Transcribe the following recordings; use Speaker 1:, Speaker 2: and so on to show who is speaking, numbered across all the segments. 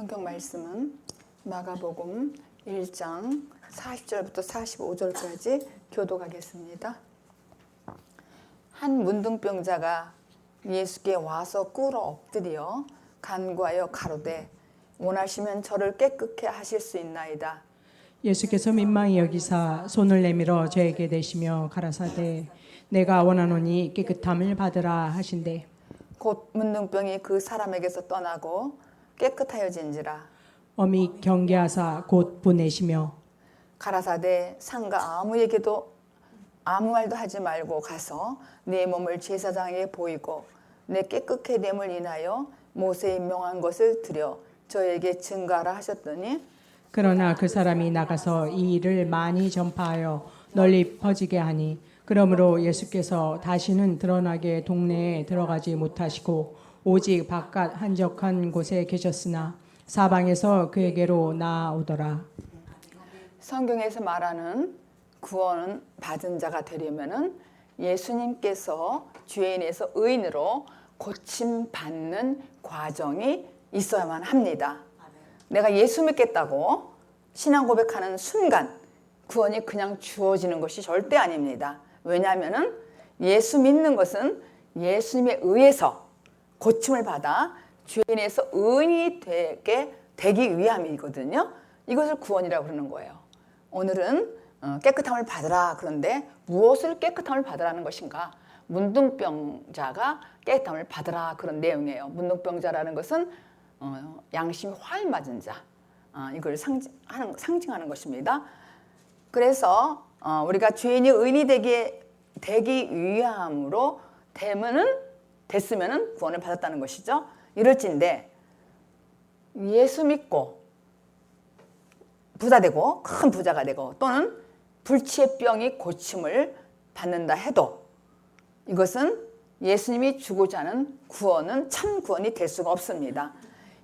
Speaker 1: 성경 말씀은 마가복음 1장 40절부터 45절까지 교독하겠습니다. 한 문둥병자가 예수께 와서 꿇어 엎드려 간구하여 가로되 원하시면 저를 깨끗게 하실 수 있나이다.
Speaker 2: 예수께서 민망히 여기사 손을 내밀어 저에게 대시며 가라사대 내가 원하노니 깨끗함을 받으라 하신대.
Speaker 1: 곧 문둥병이 그 사람에게서 떠나고 깨끗하여진지라.
Speaker 2: 어미 경계하사 곧 보내시며
Speaker 1: 가라사대 상가 아무에게도 아무 말도 하지 말고 가서 내 몸을 제사장에게 보이고 내 깨끗게 됨을 인하여 모세의 명한 것을 드려 저에게 증가하라 하셨더니
Speaker 2: 그러나 그 사람이 나가서 이 일을 많이 전파하여 널리 퍼지게 하니 그러므로 예수께서 다시는 드러나게 동네에 들어가지 못하시고 오직 바깥 한적한 곳에 계셨으나 사방에서 그에게로 나아오더라.
Speaker 1: 성경에서 말하는 구원은 받은 자가 되려면은 예수님께서 죄인에서 의인으로 고침받는 과정이 있어야만 합니다. 내가 예수 믿겠다고 신앙 고백하는 순간 구원이 그냥 주어지는 것이 절대 아닙니다. 왜냐하면은 예수 믿는 것은 예수님에 의해서 고침을 받아 죄인에서 의인이 되기 위함이거든요. 이것을 구원이라고 그러는 거예요. 오늘은 깨끗함을 받으라. 그런데 무엇을 깨끗함을 받으라는 것인가? 문둥병자가 깨끗함을 받으라 그런 내용이에요. 문둥병자라는 것은 양심이 화를 맞은 자, 이걸 상징하는 것입니다. 그래서 우리가 죄인이 의인이 되기 위함으로 됐으면 구원을 받았다는 것이죠. 이럴진데 예수 믿고 부자 되고 큰 부자가 되고 또는 불치의 병이 고침을 받는다 해도 이것은 예수님이 주고자 하는 구원은 참 구원이 될 수가 없습니다.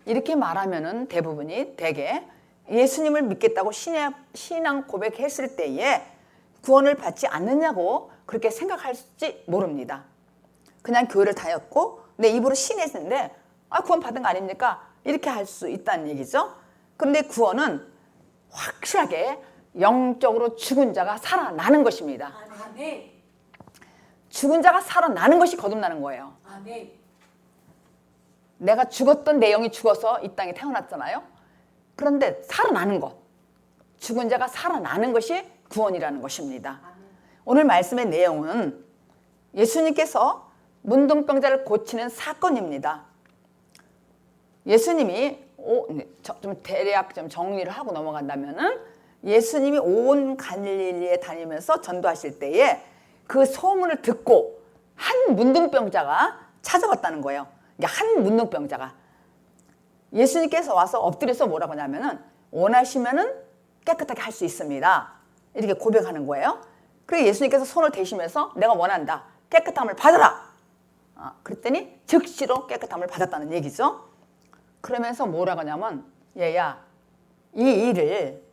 Speaker 1: 이렇게 말하면은 대개 예수님을 믿겠다고 신앙 고백했을 때에 구원을 받지 않느냐고 그렇게 생각할지 모릅니다. 그냥 교회를 다녔고 내 입으로 신했는데 구원 받은 거 아닙니까? 이렇게 할 수 있다는 얘기죠. 그런데 구원은 확실하게 영적으로 죽은 자가 살아나는 것입니다.
Speaker 3: 아멘.
Speaker 1: 죽은 자가 살아나는 것이 거듭나는 거예요.
Speaker 3: 아멘.
Speaker 1: 내가 죽었던 내 영이 죽어서 이 땅에 태어났잖아요. 그런데 살아나는 것, 죽은 자가 살아나는 것이 구원이라는 것입니다. 오늘 말씀의 내용은 예수님께서 문둥병자를 고치는 사건입니다. 예수님이 좀 대략 좀 정리를 하고 넘어간다면은 예수님이 온 갈릴리에 다니면서 전도하실 때에 그 소문을 듣고 한 문둥병자가 찾아왔다는 거예요. 한 문둥병자가 예수님께서 와서 엎드려서 뭐라고 하냐면은 원하시면은 깨끗하게 할 수 있습니다. 이렇게 고백하는 거예요. 그래서 예수님께서 손을 대시면서 내가 원한다. 깨끗함을 받아라. 그랬더니 즉시로 깨끗함을 받았다는 얘기죠. 그러면서 뭐라고 하냐면 얘야 이 일을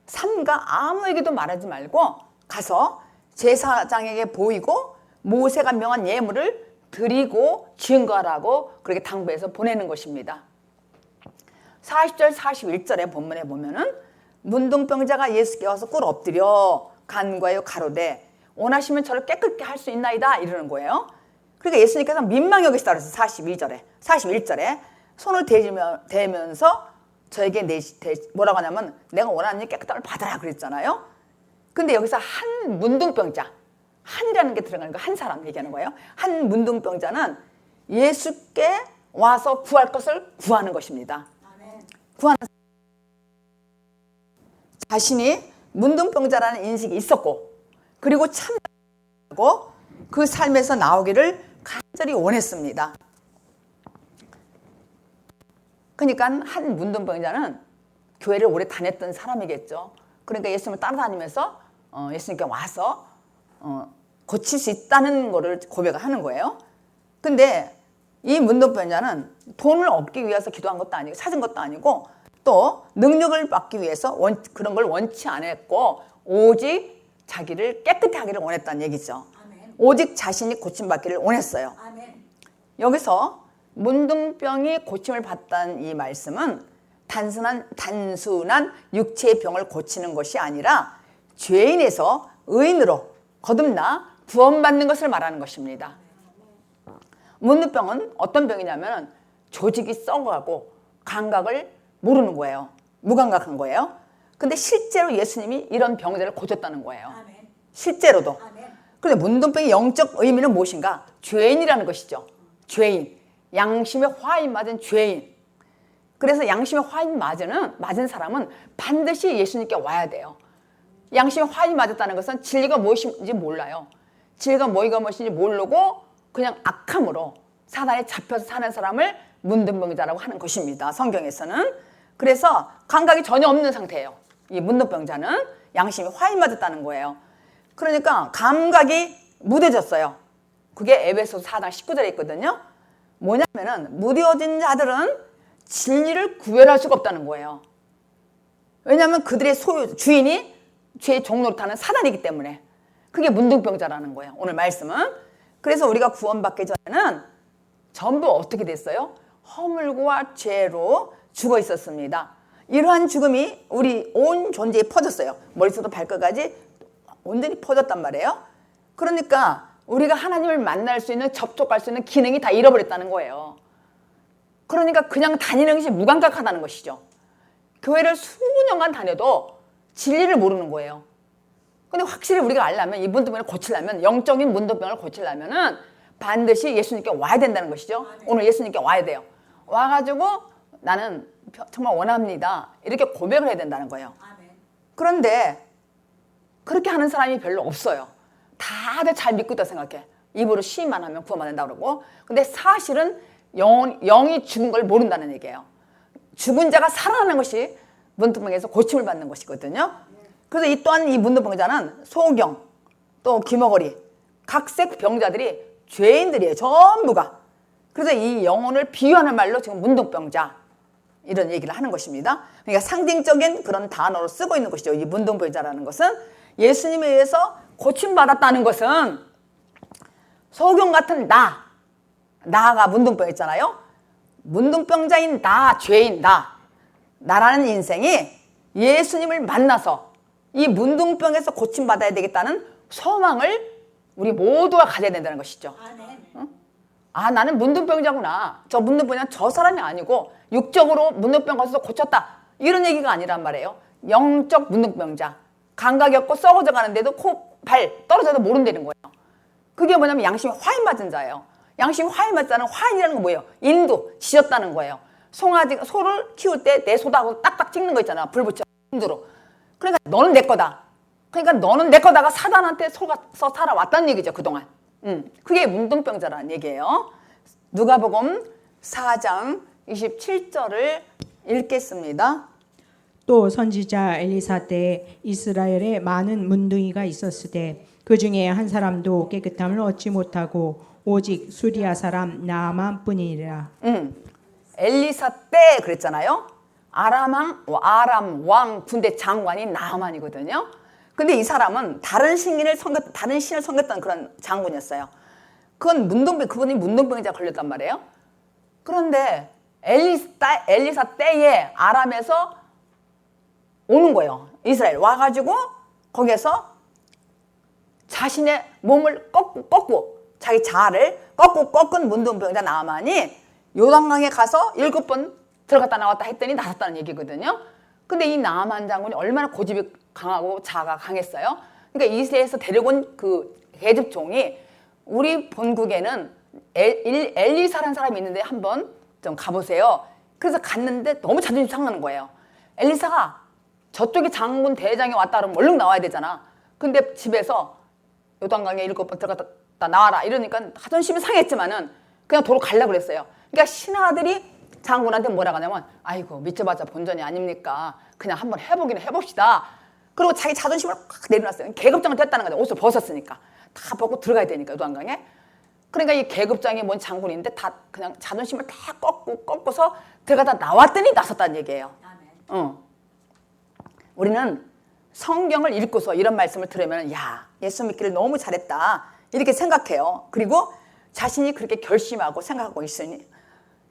Speaker 1: 삼가 아무에게도 말하지 말고 가서 제사장에게 보이고 모세가 명한 예물을 드리고 증거하라고 그렇게 당부해서 보내는 것입니다. 40절 41절의 본문에 보면은 문둥병자가 예수께 와서 꿇어 엎드려 간구하여 가로되 원하시면 저를 깨끗게 할 수 있나이다 이러는 거예요. 그러니까 예수님께서 민망히 여기시다 그래서 41절에 손을 대면서 저에게 뭐라고 하냐면 내가 원하는 깨끗함을 받아라 그랬잖아요. 근데 여기서 한 문둥병자, 한이라는 게 들어가는 거 한 사람 얘기하는 거예요. 한 문둥병자는 예수께 와서 구할 것을 구하는 것입니다. 구하는 자신이 문둥병자라는 인식이 있었고 그리고 참고 그 삶에서 나오기를 간절히 원했습니다. 그러니까 한 문둥병자는 교회를 오래 다녔던 사람이겠죠. 그러니까 예수님을 따라다니면서 예수님께 와서 고칠 수 있다는 것을 고백을 하는 거예요. 근데 이 문둥병자는 돈을 얻기 위해서 기도한 것도 아니고 찾은 것도 아니고 또 능력을 받기 위해서 그런 걸 원치 않았고 오직 자기를 깨끗해 하기를 원했다는 얘기죠.
Speaker 3: 아멘.
Speaker 1: 오직 자신이 고침받기를 원했어요.
Speaker 3: 아멘.
Speaker 1: 여기서 문둥병이 고침을 받다는 이 말씀은 단순한 육체의 병을 고치는 것이 아니라 죄인에서 의인으로 거듭나 구원받는 것을 말하는 것입니다. 문둥병은 어떤 병이냐면 조직이 썩어가고 감각을 모르는 거예요. 무감각한 거예요. 근데 실제로 예수님이 이런 병자를 고쳤다는 거예요. 실제로도. 그런데 문둥병의 영적 의미는 무엇인가? 죄인이라는 것이죠. 죄인. 양심에 화인 맞은 죄인. 그래서 양심에 화인 맞은 사람은 반드시 예수님께 와야 돼요. 양심에 화인 맞았다는 것은 진리가 무엇인지 몰라요. 진리가 무엇인지 모르고 그냥 악함으로 사단에 잡혀서 사는 사람을 문둥병자라고 하는 것입니다. 성경에서는. 그래서 감각이 전혀 없는 상태예요. 이 문둥병자는 양심이 화인 맞았다는 거예요. 그러니까 감각이 무뎌졌어요. 그게 에베소서 4장 19절에 있거든요. 뭐냐면은 무뎌진 자들은 진리를 구별할 수가 없다는 거예요. 왜냐하면 그들의 주인이 죄의 종노릇하는 사단이기 때문에. 그게 문둥병자라는 거예요. 오늘 말씀은. 그래서 우리가 구원받기 전에는 전부 어떻게 됐어요? 허물과 죄로 죽어 있었습니다. 이러한 죽음이 우리 온 존재에 퍼졌어요. 머리부터 발끝까지 온전히 퍼졌단 말이에요. 그러니까 우리가 하나님을 만날 수 있는, 접촉할 수 있는 기능이 다 잃어버렸다는 거예요. 그러니까 그냥 다니는 것이 무감각하다는 것이죠. 교회를 수년간 다녀도 진리를 모르는 거예요. 근데 확실히 우리가 알려면, 이 문둥병을 고치려면, 영적인 문둥병을 고치려면은 반드시 예수님께 와야 된다는 것이죠. 오늘 예수님께 와야 돼요. 와가지고 나는 정말 원합니다. 이렇게 고백을 해야 된다는 거예요. 그런데 그렇게 하는 사람이 별로 없어요. 다들 잘 믿고 있다고 생각해. 입으로 시인만 하면 구원받는다고 그러고. 근데 사실은 영이 죽은 걸 모른다는 얘기예요. 죽은 자가 살아나는 것이 문둥병에서 고침을 받는 것이거든요. 그래서 이 또한 이 문둥병자는 소경, 또 귀머거리, 각색 병자들이 죄인들이에요. 전부가. 그래서 이 영혼을 비유하는 말로 지금 문둥병자 이런 얘기를 하는 것입니다. 그러니까 상징적인 그런 단어로 쓰고 있는 것이죠. 이 문둥병자라는 것은 예수님에 의해서 고침받았다는 것은 소경 같은 나가 문둥병이었잖아요. 문둥병자인 죄인 나라는 인생이 예수님을 만나서 이 문둥병에서 고침받아야 되겠다는 소망을 우리 모두가 가져야 된다는 것이죠. 응? 아, 나는 문둥병자구나. 저 문둥병자는 저 사람이 아니고 육적으로 문둥병 걸려서 고쳤다. 이런 얘기가 아니란 말이에요. 영적 문둥병자. 감각이 없고 썩어져 가는데도 코, 발 떨어져도 모른다는 거예요. 그게 뭐냐면 양심이 화인 맞은 자예요. 양심이 화인 맞은 자는 화인이라는 건 뭐예요? 인도, 지졌다는 거예요. 소를 키울 때 내 소다하고 딱딱 찍는 거 있잖아. 불 붙여 인도로. 그러니까 너는 내 거다. 그러니까 너는 내 거다가 사단한테 속아서 살아왔다는 얘기죠. 그동안. 그게 문둥병자라는 얘기예요. 누가복음 4장 27절을 읽겠습니다.
Speaker 2: 또 선지자 엘리사 때에 이스라엘에 많은 문둥이가 있었으되 그 중에 한 사람도 깨끗함을 얻지 못하고 오직 수리아 사람 나아만뿐이니라.
Speaker 1: 엘리사 때 그랬잖아요. 아람 왕 군대 장관이 나아만이거든요. 근데 이 사람은 다른 신을 섬겼던 그런 장군이었어요. 그분이 문둥병자 걸렸단 말이에요. 그런데 엘리사 때에 아람에서 오는 거예요. 이스라엘 와가지고 거기에서 자신의 몸을 꺾고 자기 자아를 꺾은 문둥병자 나아만이 요단강에 가서 7번 들어갔다 나왔다 했더니 나섰다는 얘기거든요. 근데 이 나아만 장군이 얼마나 고집이 강하고 자아가 강했어요. 그러니까 이스라엘에서 데려온 그 계집종이 우리 본국에는 엘리사라는 사람이 있는데 한번 좀 가보세요. 그래서 갔는데 너무 자존심 상하는 거예요. 엘리사가 저쪽에 장군 대장이 왔다 그러면 얼른 나와야 되잖아. 근데 집에서 요단강에 7번 들어갔다 나와라 이러니까 자존심이 상했지만은 그냥 도로 가려고 그랬어요. 그러니까 신하들이 장군한테 뭐라 하냐면 아이고 믿져봤자 본전이 아닙니까? 그냥 한번 해봅시다. 그리고 자기 자존심을 확 내려놨어요. 계급장을 됐다는 거죠. 옷을 벗었으니까. 다 벗고 들어가야 되니까 요단강에. 그러니까 이 계급장이 뭔 장군인데 다 그냥 자존심을 다 꺾고서 들어가다 나왔더니 나섰다는 얘기예요. 우리는 성경을 읽고서 이런 말씀을 들으면 야 예수 믿기를 너무 잘했다 이렇게 생각해요. 그리고 자신이 그렇게 결심하고 생각하고 있으니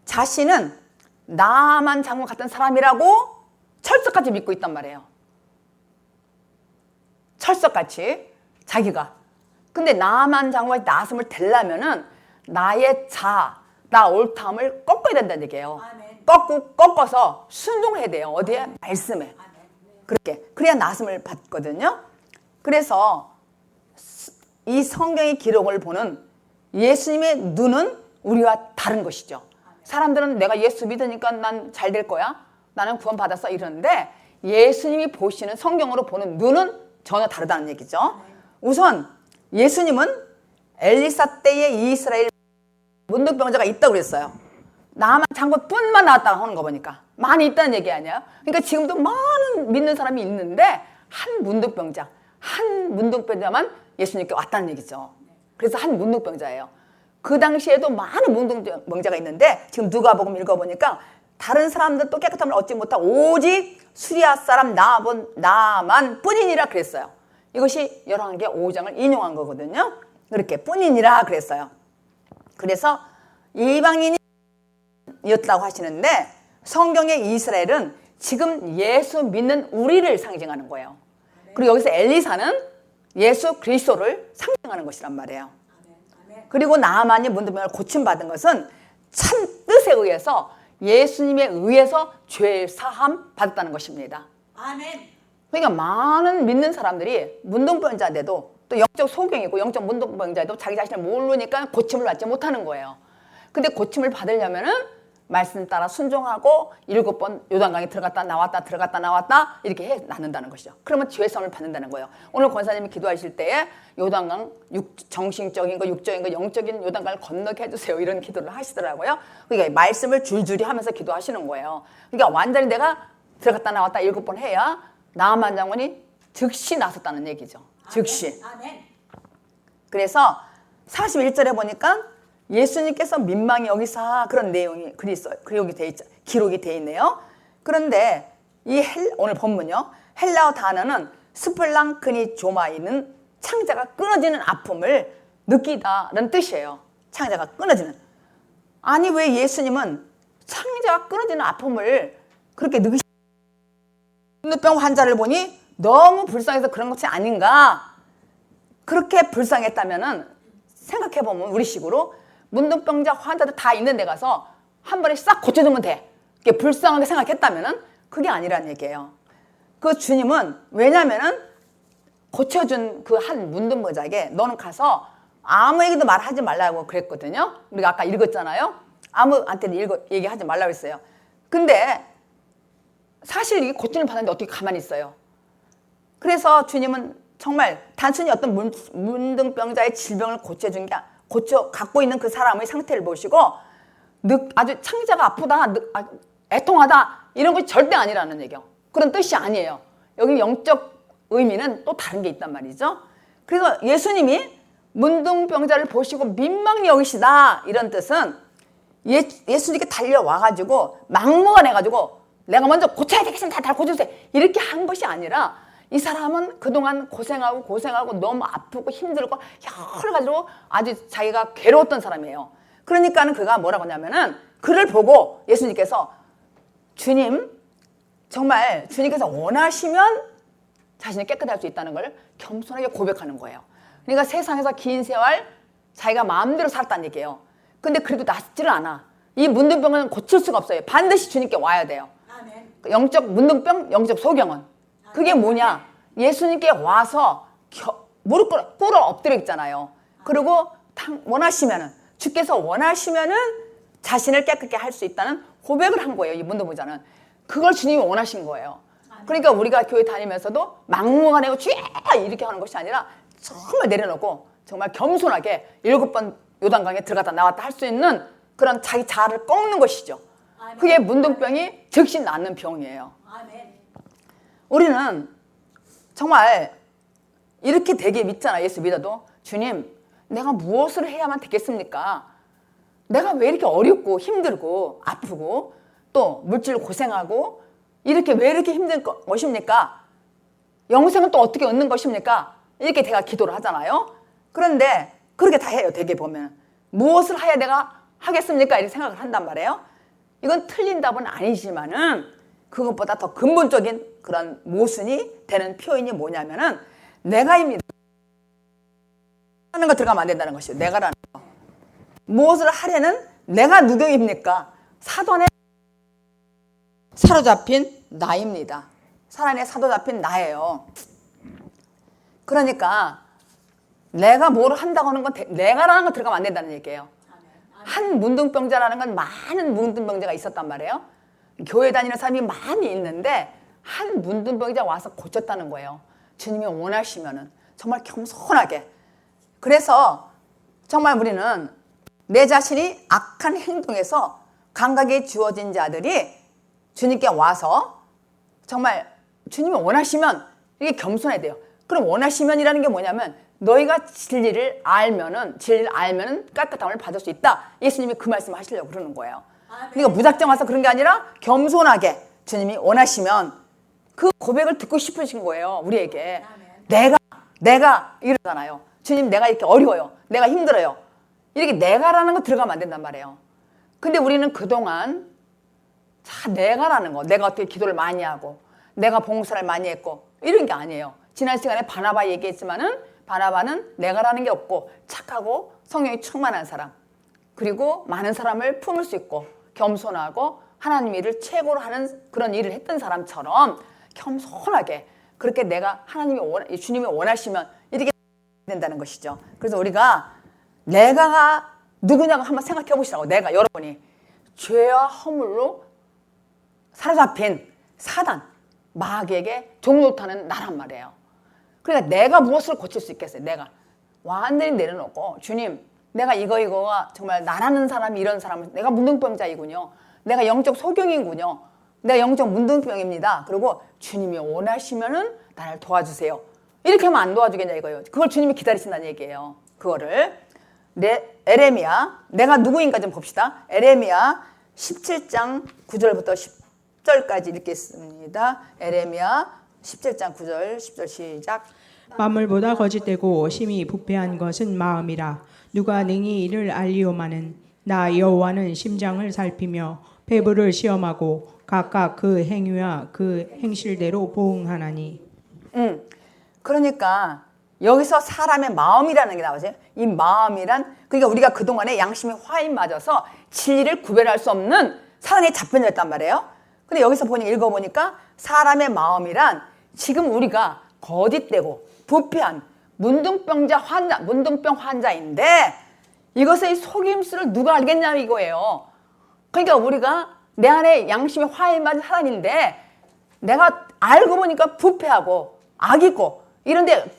Speaker 1: 자신은 나만 장군 같은 사람이라고 철석같이 믿고 있단 말이에요. 철석같이 자기가. 근데 나만 장군이 나섬을 되려면은 나의 나 옳다함을 꺾어야 된다는 얘기예요. 꺾어서 순종해야 돼요. 어디에? 말씀에. 그렇게. 그래야 나섬을 받거든요. 그래서 이 성경의 기록을 보는 예수님의 눈은 우리와 다른 것이죠. 사람들은 내가 예수 믿으니까 난 잘 될 거야. 나는 구원 받았어 이러는데 예수님이 보시는 성경으로 보는 눈은 전혀 다르다는 얘기죠. 우선 예수님은 엘리사 때의 이스라엘 문둥병자가 있다고 그랬어요. 나만 장군뿐만 나왔다고 하는 거 보니까 많이 있다는 얘기 아니에요? 그러니까 지금도 많은 믿는 사람이 있는데 한 문둥병자만 예수님께 왔다는 얘기죠. 그래서 한 문둥병자예요. 그 당시에도 많은 문둥병자가 있는데 지금 누가복음 읽어보니까 다른 사람들도 깨끗함을 얻지 못하고 오직 수리아 사람 나만 뿐이니라 그랬어요. 이것이 열왕기 5장을 인용한 거거든요. 그렇게 뿐이니라 그랬어요. 그래서 이방인이었다고 하시는데 성경의 이스라엘은 지금 예수 믿는 우리를 상징하는 거예요. 그리고 여기서 엘리사는 예수 그리스도를 상징하는 것이란 말이에요. 그리고 나만이 문둥병을 고침받은 것은 참 뜻에 의해서 예수님에 의해서 죄 사함 받았다는 것입니다.
Speaker 3: 아멘.
Speaker 1: 그러니까 많은 믿는 사람들이 문둥병자인데도 또 영적 소경이고 영적 문둥병자도 자기 자신을 모르니까 고침을 받지 못하는 거예요. 근데 고침을 받으려면은 말씀 따라 순종하고 7번 요단강에 들어갔다 나왔다 이렇게 해 나눈다는 것이죠. 그러면 죄사함을 받는다는 거예요. 오늘 권사님이 기도하실 때에 요단강 정신적인 거, 육적인 거, 영적인 요단강을 건너게 해주세요. 이런 기도를 하시더라고요. 그러니까 말씀을 줄줄이 하면서 기도하시는 거예요. 그러니까 완전히 내가 들어갔다 나왔다 7번 해야 나만 장군이 즉시 나섰다는 얘기죠. 즉시.
Speaker 3: 아멘.
Speaker 1: 그래서 41절에 보니까 예수님께서 민망히 여기사 그런 내용이 기록이 돼 있네요. 그런데 오늘 본문요. 헬라어 단어는 스플랑크니 조마이는 창자가 끊어지는 아픔을 느끼다라는 뜻이에요. 창자가 끊어지는. 아니 왜 예수님은 창자가 끊어지는 아픔을 그렇게 문둥병 환자를 보니 너무 불쌍해서 그런 것이 아닌가? 그렇게 불쌍했다면은 생각해보면 우리식으로 문둥병자 환자들 다 있는 데 가서 한 번에 싹 고쳐주면 돼. 이렇게 불쌍하게 생각했다면은 그게 아니라는 얘기예요. 그 주님은 왜냐면은 고쳐준 그 한 문둥병자에게 너는 가서 아무에게도 말하지 말라고 그랬거든요. 우리가 아까 읽었잖아요. 아무한테는 얘기하지 말라고 했어요. 근데 사실 이게 고침을 받았는데 어떻게 가만히 있어요? 그래서 주님은 정말 단순히 어떤 문둥병자의 질병을 고쳐준 게 갖고 있는 그 사람의 상태를 보시고 아주 창자가 아프다, 애통하다 이런 것이 절대 아니라는 얘기예요. 그런 뜻이 아니에요. 여기 영적 의미는 또 다른 게 있단 말이죠. 그래서 예수님이 문둥병자를 보시고 민망히 여기시다 이런 뜻은 예수님께 달려와가지고 막무가내가지고 내가 먼저 고쳐야 되겠습니다. 다 고쳐주세요. 이렇게 한 것이 아니라 이 사람은 그동안 고생하고 너무 아프고 힘들고 여러 가지로 아주 자기가 괴로웠던 사람이에요. 그러니까는 그가 뭐라고 하냐면은 그를 보고 예수님께서 주님 정말 주님께서 원하시면 자신이 깨끗할 수 있다는 걸 겸손하게 고백하는 거예요. 그러니까 세상에서 긴 세월 자기가 마음대로 살았다는 얘기예요. 근데 그래도 낫지를 않아. 이 문둥병은 고칠 수가 없어요. 반드시 주님께 와야 돼요.
Speaker 3: 아멘.
Speaker 1: 영적 문둥병, 영적 소경은 그게 뭐냐? 예수님께 와서 무릎 꿇어 엎드려 있잖아요. 그리고 원하시면은 주께서 원하시면은 자신을 깨끗게 할 수 있다는 고백을 한 거예요. 이 문둥병자는 그걸 주님이 원하신 거예요. 그러니까 우리가 교회 다니면서도 막무가내고 주여 이렇게 하는 것이 아니라 정말 내려놓고 정말 겸손하게 7번 요단강에 들어갔다 나왔다 할 수 있는 그런 자기 자아를 꺾는 것이죠. 그게 문둥병이 즉시 낫는 병이에요.
Speaker 3: 아멘.
Speaker 1: 우리는 정말 이렇게 되게 믿잖아. 예수 믿어도 주님 내가 무엇을 해야만 되겠습니까? 내가 왜 이렇게 어렵고 힘들고 아프고 또 물질로 고생하고 이렇게 왜 이렇게 힘든 것입니까? 영생은 또 어떻게 얻는 것입니까? 이렇게 제가 기도를 하잖아요. 그런데 그렇게 다 해요. 되게 보면 무엇을 해야 내가 하겠습니까? 이렇게 생각을 한단 말이에요. 이건 틀린 답은 아니지만은 그것보다 더 근본적인 그런 모순이 되는 표현이 뭐냐면은 내가입니다. 하는 거 들어가면 안 된다는 것이죠. 내가라는 거. 무엇을 하려는 내가 누구입니까? 사단에 사로잡힌 나입니다. 사단에 사로잡힌 나예요. 그러니까 내가 뭘 한다고 하는 건 내가라는 거 들어가면 안 된다는 얘기예요. 한 문둥병자라는 건 많은 문둥병자가 있었단 말이에요. 교회 다니는 사람이 많이 있는데 한 문둥병자 와서 고쳤다는 거예요. 주님이 원하시면은 정말 겸손하게. 그래서 정말 우리는 내 자신이 악한 행동에서 감각이 주어진 자들이 주님께 와서 정말 주님이 원하시면 이게 겸손해야 돼요. 그럼 원하시면이라는 게 뭐냐면 너희가 진리를 알면은 깨끗함을 받을 수 있다. 예수님이 그 말씀 하시려고 그러는 거예요. 그러니까 무작정 와서 그런 게 아니라 겸손하게 주님이 원하시면 그 고백을 듣고 싶으신 거예요. 우리에게. 내가 이러잖아요. 주님 내가 이렇게 어려워요. 내가 힘들어요. 이렇게 내가라는 거 들어가면 안 된단 말이에요. 근데 우리는 그동안 내가라는 거, 내가 어떻게 기도를 많이 하고 내가 봉사를 많이 했고 이런 게 아니에요. 지난 시간에 바나바 얘기했지만은 바나바는 내가라는 게 없고 착하고 성령이 충만한 사람, 그리고 많은 사람을 품을 수 있고 겸손하고 하나님 일을 최고로 하는 그런 일을 했던 사람처럼 겸손하게 그렇게 내가 주님이 원하시면 이렇게 된다는 것이죠. 그래서 우리가 내가가 누구냐고 한번 생각해 보시라고. 내가 여러분이 죄와 허물로 사로잡힌 사단, 마귀에게 종노릇하는 나란 말이에요. 그러니까 내가 무엇을 고칠 수 있겠어요? 내가 완전히 내려놓고 주님 내가 이거가 정말 나라는 사람이 이런 사람은 내가 문둥병자이군요. 내가 영적 소경이군요. 내가 영적 문둥병입니다. 그리고 주님이 원하시면은 나를 도와주세요. 이렇게 하면 안 도와주겠냐 이거예요. 그걸 주님이 기다리신다는 얘기예요. 그거를 에레미야 내가 누구인가 좀 봅시다. 에레미야 17장 9절부터 10절까지 읽겠습니다. 에레미야 17장 9절 10절 시작.
Speaker 2: 만물보다 거짓되고 심히 부패한 것은 마음이라. 누가 능히 이를 알리오마는 나 여호와는 심장을 살피며 배부를 시험하고 각각 그 행위와 그 행실대로 보응하나니.
Speaker 1: 그러니까 여기서 사람의 마음이라는 게 나오죠. 이 마음이란 그러니까 우리가 그동안에 양심이 화인 맞아서 진리를 구별할 수 없는 사단에 잡혀졌단 말이에요. 근데 여기서 읽어보니까 사람의 마음이란 지금 우리가 거짓되고 부패한 문둥병 환자인데 이것의 속임수를 누가 알겠냐 이거예요. 그러니까 우리가 내 안에 양심이 화인 맞은 사람인데 내가 알고 보니까 부패하고 악이고 이런데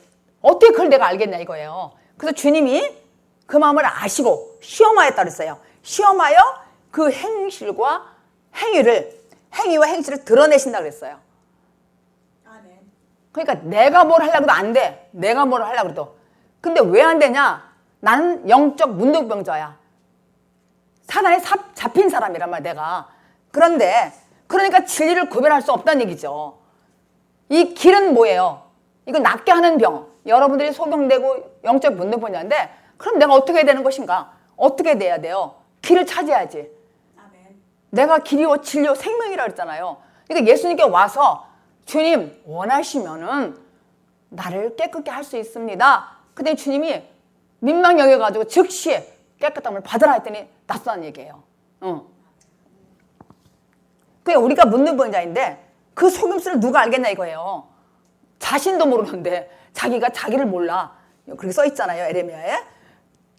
Speaker 1: 어떻게 그걸 내가 알겠냐 이거예요. 그래서 주님이 그 마음을 아시고 시험하였다 그랬어요. 시험하여 그 행위와 행실을 드러내신다 그랬어요. 그러니까 내가 뭘 하려고 해도 안 돼. 내가 뭘 하려고 해도. 근데 왜 안 되냐? 나는 영적 문둥병자야. 사단에 잡힌 사람이란 말이야 내가. 그러니까 진리를 구별할 수 없다는 얘기죠. 이 길은 뭐예요? 이거 낫게 하는 병. 여러분들이 소경되고 영적 문둥병자인데 그럼 내가 어떻게 해야 되는 것인가? 어떻게 돼야 돼요? 길을 찾아야지. 내가 길이요 진리요 생명이라고 했잖아요. 그러니까 예수님께 와서 주님 원하시면은 나를 깨끗게 할 수 있습니다. 근데 주님이 민망 여겨가지고 즉시 깨끗함을 받으라 했더니 낫다는 얘기예요. 그러니까 우리가 문둥병자인데 그 속임수를 누가 알겠냐 이거예요. 자신도 모르는데 자기가 자기를 몰라. 그렇게 써 있잖아요 에레미야에.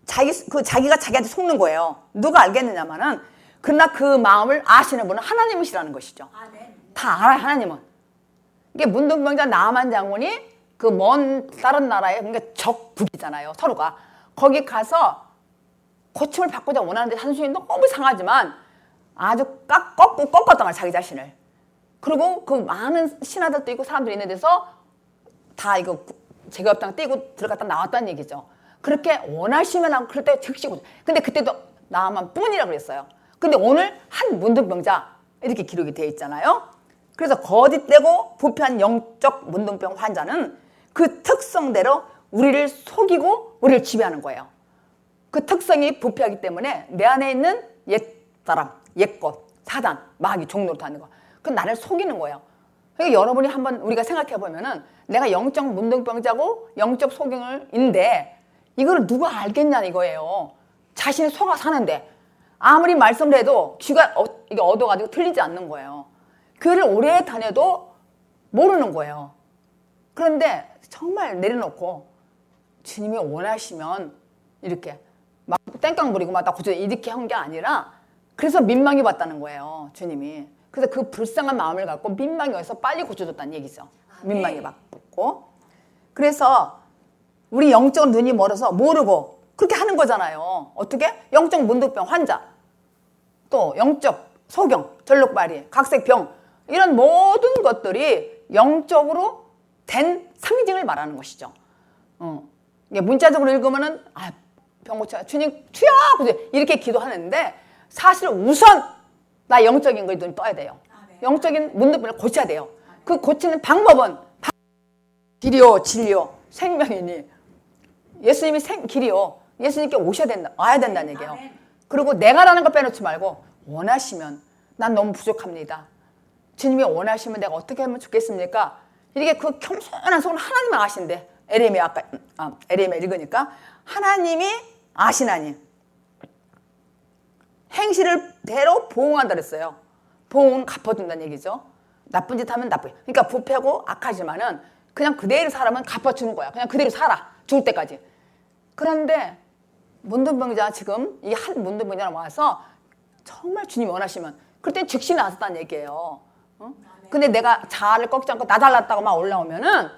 Speaker 1: 자기가 자기한테 속는 거예요. 누가 알겠느냐면은 그러나 그 마음을 아시는 분은 하나님이시라는 것이죠. 다 알아요 하나님은. 이게 문둥병자 나만 장군이 그 먼 다른 나라에 그러니까 적북이잖아요 서로가. 거기 가서 고침을 받고자 원하는데 한순이 너무 상하지만 아주 꺾었단 말이야 자기 자신을. 그리고 그 많은 신하들도 있고 사람들이 있는 데서 다 이거 제격당 떼고 들어갔다 나왔다는 얘기죠. 그렇게 원하시면 하고 그럴 때 즉시 고쳐. 근데 그때도 나만 뿐이라고 그랬어요. 근데 오늘 한 문둥병자 이렇게 기록이 되어 있잖아요. 그래서 거짓되고 부패한 영적 문둥병 환자는 그 특성대로 우리를 속이고 우리를 지배하는 거예요. 그 특성이 부패하기 때문에 내 안에 있는 옛사람, 옛것, 사단, 마귀, 종노릇 하는 거. 그 나를 속이는 거예요. 그러니까 여러분이 한번 우리가 생각해 보면은 내가 영적 문둥병자고 영적 속임인데 이걸 누가 알겠냐 이거예요. 자신이 속아 사는데 아무리 말씀을 해도 귀가 이게 얻어가지고 틀리지 않는 거예요. 교회를 오래 다녀도 모르는 거예요. 그런데 정말 내려놓고 주님이 원하시면 이렇게 막 땡깡 부리고 막 나 고쳐 이렇게 한 게 아니라 그래서 민망해 봤다는 거예요. 주님이. 그래서 그 불쌍한 마음을 갖고 민망해 해서 빨리 고쳐줬다는 얘기죠. 민망해 받고. 그래서 우리 영적 눈이 멀어서 모르고 그렇게 하는 거잖아요. 어떻게? 영적 문득병 환자, 또 영적 소경, 전록발이, 각색병 이런 모든 것들이 영적으로 된 상징을 말하는 것이죠. 문자적으로 읽으면은 병 고쳐 주님 주여 이렇게 기도하는데 사실 우선 나 영적인 걸 눈이 떠야 돼요. 영적인 문득병을 고쳐야 돼요. 그 고치는 방법은 길이요 진리요 생명이니 예수님이 길이요. 예수님께 오셔야 된다, 와야 된다는 얘기예요. 그리고 내가라는 거 빼놓지 말고 원하시면 난 너무 부족합니다. 주님이 원하시면 내가 어떻게 하면 좋겠습니까? 이렇게 그 겸손한 속은 하나님만 아신대. 에레미야 읽으니까 하나님이 아시나니 행실을 대로 보응한다 그랬어요. 보응은 갚아준다는 얘기죠. 나쁜 짓 하면 나쁘게. 그러니까 부패하고 악하지만은 그냥 그대로 살아면 갚아주는 거야. 그냥 그대로 살아. 죽을 때까지. 그런데 문둥병자 지금 이 한 문둥병자 와서 정말 주님이 원하시면 그럴 땐 즉시 나섰다는 얘기예요. 근데 내가 자아를 꺾지 않고 나 달랐다고 막 올라오면은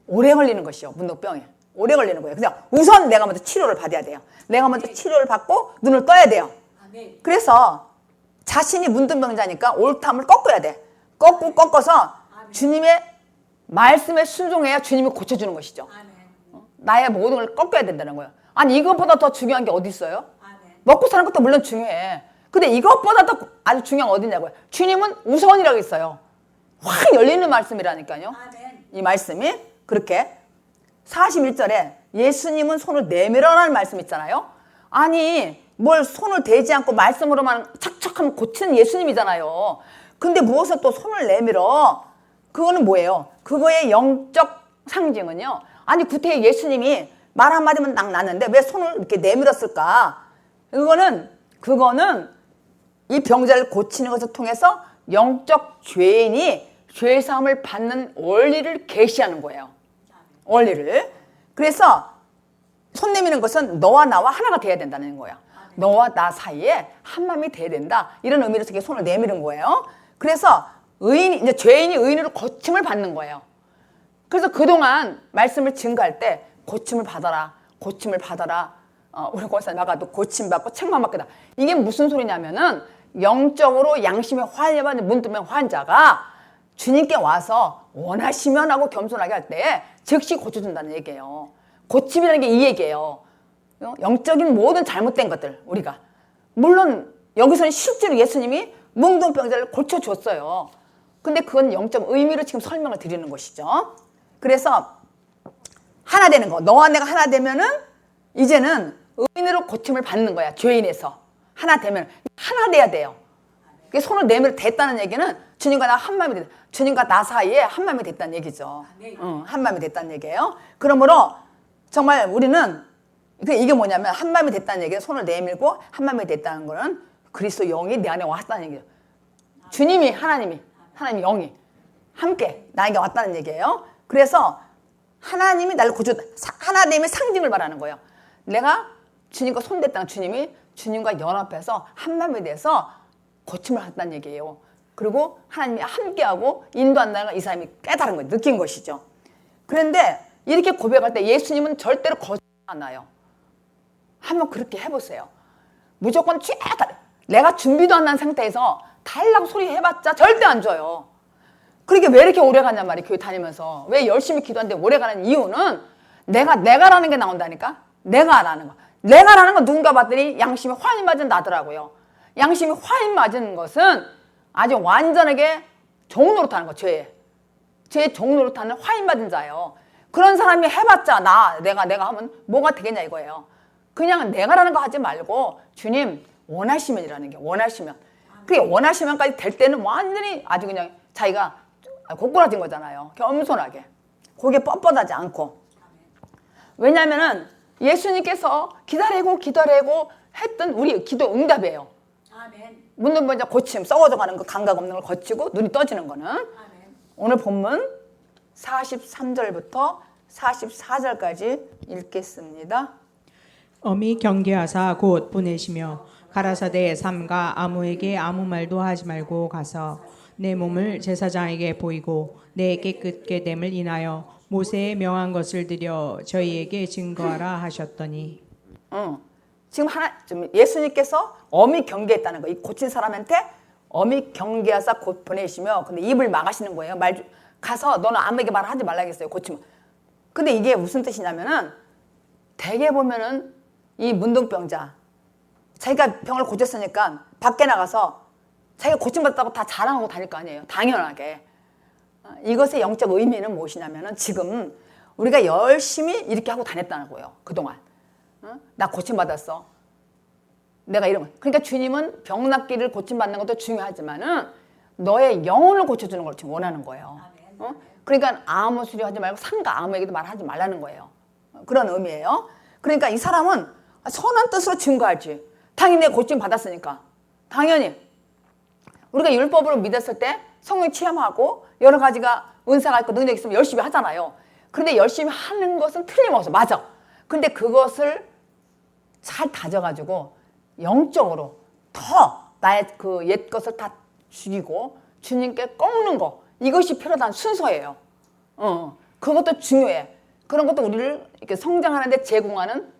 Speaker 1: 오래 걸리는 것이요. 문둥병이. 오래 걸리는 거예요. 그냥 우선 내가 먼저 치료를 받아야 돼요. 내가 먼저 치료를 받고 눈을 떠야 돼요. 그래서 자신이 문둥병자니까 옳담을 꺾어야 돼. 꺾어서 주님의 말씀에 순종해야 주님이 고쳐주는 것이죠. 나의 모든 걸 꺾어야 된다는 거예요. 아니 이것보다 더 중요한 게 어디 있어요? 먹고 사는 것도 물론 중요해. 근데 이것보다 더 아주 중요한 건 어디냐고요? 주님은 우선이라고 있어요. 확 열리는 말씀이라니까요. 이 말씀이 그렇게 41절에 예수님은 손을 내밀어라는 말씀 있잖아요. 아니 뭘 손을 대지 않고 말씀으로만 척척하면 고치는 예수님이잖아요. 근데 무엇을 또 손을 내밀어? 그거는 뭐예요? 그거의 영적 상징은요. 아니 구태여 예수님이 말 한마디면 딱 났는데 왜 손을 이렇게 내밀었을까? 그거는 이 병자를 고치는 것을 통해서 영적 죄인이 죄사함을 받는 원리를 계시하는 거예요. 원리를. 그래서 손 내미는 것은 너와 나와 하나가 돼야 된다는 거예요. 너와 나 사이에 한 마음이 돼야 된다. 이런 의미로 저게 손을 내미는 거예요. 그래서 이제 죄인이 의인으로 고침을 받는 거예요. 그래서 그동안 말씀을 증거할 때 고침을 받아라. 고침을 받아라. 우리 권사님 아까도 고침받고 책만 받겠다. 이게 무슨 소리냐면은 영적으로 양심에 환해받는 문둥병 환자가 주님께 와서 원하시면 하고 겸손하게 할 때 즉시 고쳐준다는 얘기예요. 고침이라는 게 이 얘기예요. 영적인 모든 잘못된 것들 우리가 물론 여기서는 실제로 예수님이 문둥병자를 고쳐줬어요. 근데 그건 영적 의미로 지금 설명을 드리는 것이죠. 그래서 하나 되는 거. 너와 내가 하나 되면은 이제는 의인으로 고침을 받는 거야. 죄인에서. 하나 되면 하나 돼야 돼요. 손을 내밀어 됐다는 얘기는 주님과 나 한 마음이 됐다. 주님과 나 사이에 한 마음이 됐다는 얘기죠. 한 마음이 됐다는 얘기예요. 그러므로 정말 우리는 이게 뭐냐면 한 마음이 됐다는 얘기는 손을 내밀고 한 마음이 됐다는 거는 그리스도 영이 내 안에 왔다는 얘기예요. 주님이 하나님 영이 함께 나에게 왔다는 얘기예요. 그래서 하나님이 나를 고쳐 하나님의 상징을 말하는 거예요. 내가 주님과 손댔다는 주님이 주님과 연합해서 한 마음이 돼서 고침을 했다는 얘기예요. 그리고 하나님이 함께하고 인도한다는 걸 이 사람이 깨달은 거예요. 느낀 것이죠. 그런데 이렇게 고백할 때 예수님은 절대로 거짓말 안 해요. 한번 그렇게 해보세요. 무조건 내가 준비도 안 한 상태에서 달라고 소리 해봤자 절대 안 줘요. 그러니까 왜 이렇게 오래 가냔 말이에요. 교회 다니면서. 왜 열심히 기도하는데 오래 가는 이유는 내가라는 게 나온다니까. 내가라는 거. 내가라는 거 누군가 봤더니 양심이 화인 맞은 나더라고요. 양심이 화인 맞은 것은 아주 완전하게 종노릇하는 거. 죄의 종노릇하는 화인 맞은 자예요. 그런 사람이 해봤자 내가 하면 뭐가 되겠냐 이거예요. 그냥 내가라는 거 하지 말고 주님 원하시면이라는 게 원하시면 그게 원하시면까지 될 때는 완전히 아주 그냥 자기가 고꾸라진 거잖아요. 겸손하게. 고개 뻣뻣하지 않고. 왜냐면은 예수님께서 기다리고 했던 우리 기도 응답이에요. 문둥병자 고침, 썩어져 가는 거, 감각 없는 걸 거치고 눈이 떠지는 거는. 오늘 본문 43절부터 44절까지 읽겠습니다.
Speaker 2: 엄히 경계하사 곧 보내시며 가라사대 삼가 아무에게 아무 말도 하지 말고 가서 내 몸을 제사장에게 보이고 내 깨끗게 됨을 인하여 모세의 명한 것을 드려 저희에게 증거하라 하셨더니.
Speaker 1: 지금 예수님께서 엄히 경계했다는 거. 이 고친 사람한테 엄히 경계하사 곧 보내시며, 근데 입을 막으시는 거예요. 가서 너는 아무에게 말하지 말라겠어요. 고치면. 근데 이게 무슨 뜻이냐면은 대개 보면은 이 문둥병자 자기가 병을 고쳤으니까 밖에 나가서 자기가 고침받았다고 다 자랑하고 다닐 거 아니에요. 당연하게. 이것의 영적 의미는 무엇이냐면은 지금 우리가 열심히 이렇게 하고 다녔다는 거예요. 그동안. 나 고침받았어. 내가 이런 거. 그러니까 주님은 병 낫기를 고침받는 것도 중요하지만은 너의 영혼을 고쳐주는 걸 지금 원하는 거예요. 그러니까 아무 소리 하지 말고 상가 아무에게도 말하지 말라는 거예요. 그런 의미예요. 그러니까 이 사람은 선한 뜻으로 증거하지. 당연히 내가 고침 받았으니까. 당연히. 우리가 율법으로 믿었을 때 성령 체험하고 여러 가지가 은사가 있고 능력이 있으면 열심히 하잖아요. 그런데 열심히 하는 것은 틀림없어. 맞아. 근데 그것을 잘 다져가지고 영적으로 더 나의 그 옛 것을 다 죽이고 주님께 꺾는 거. 이것이 필요한 순서예요. 그것도 중요해. 그런 것도 우리를 이렇게 성장하는 데 제공하는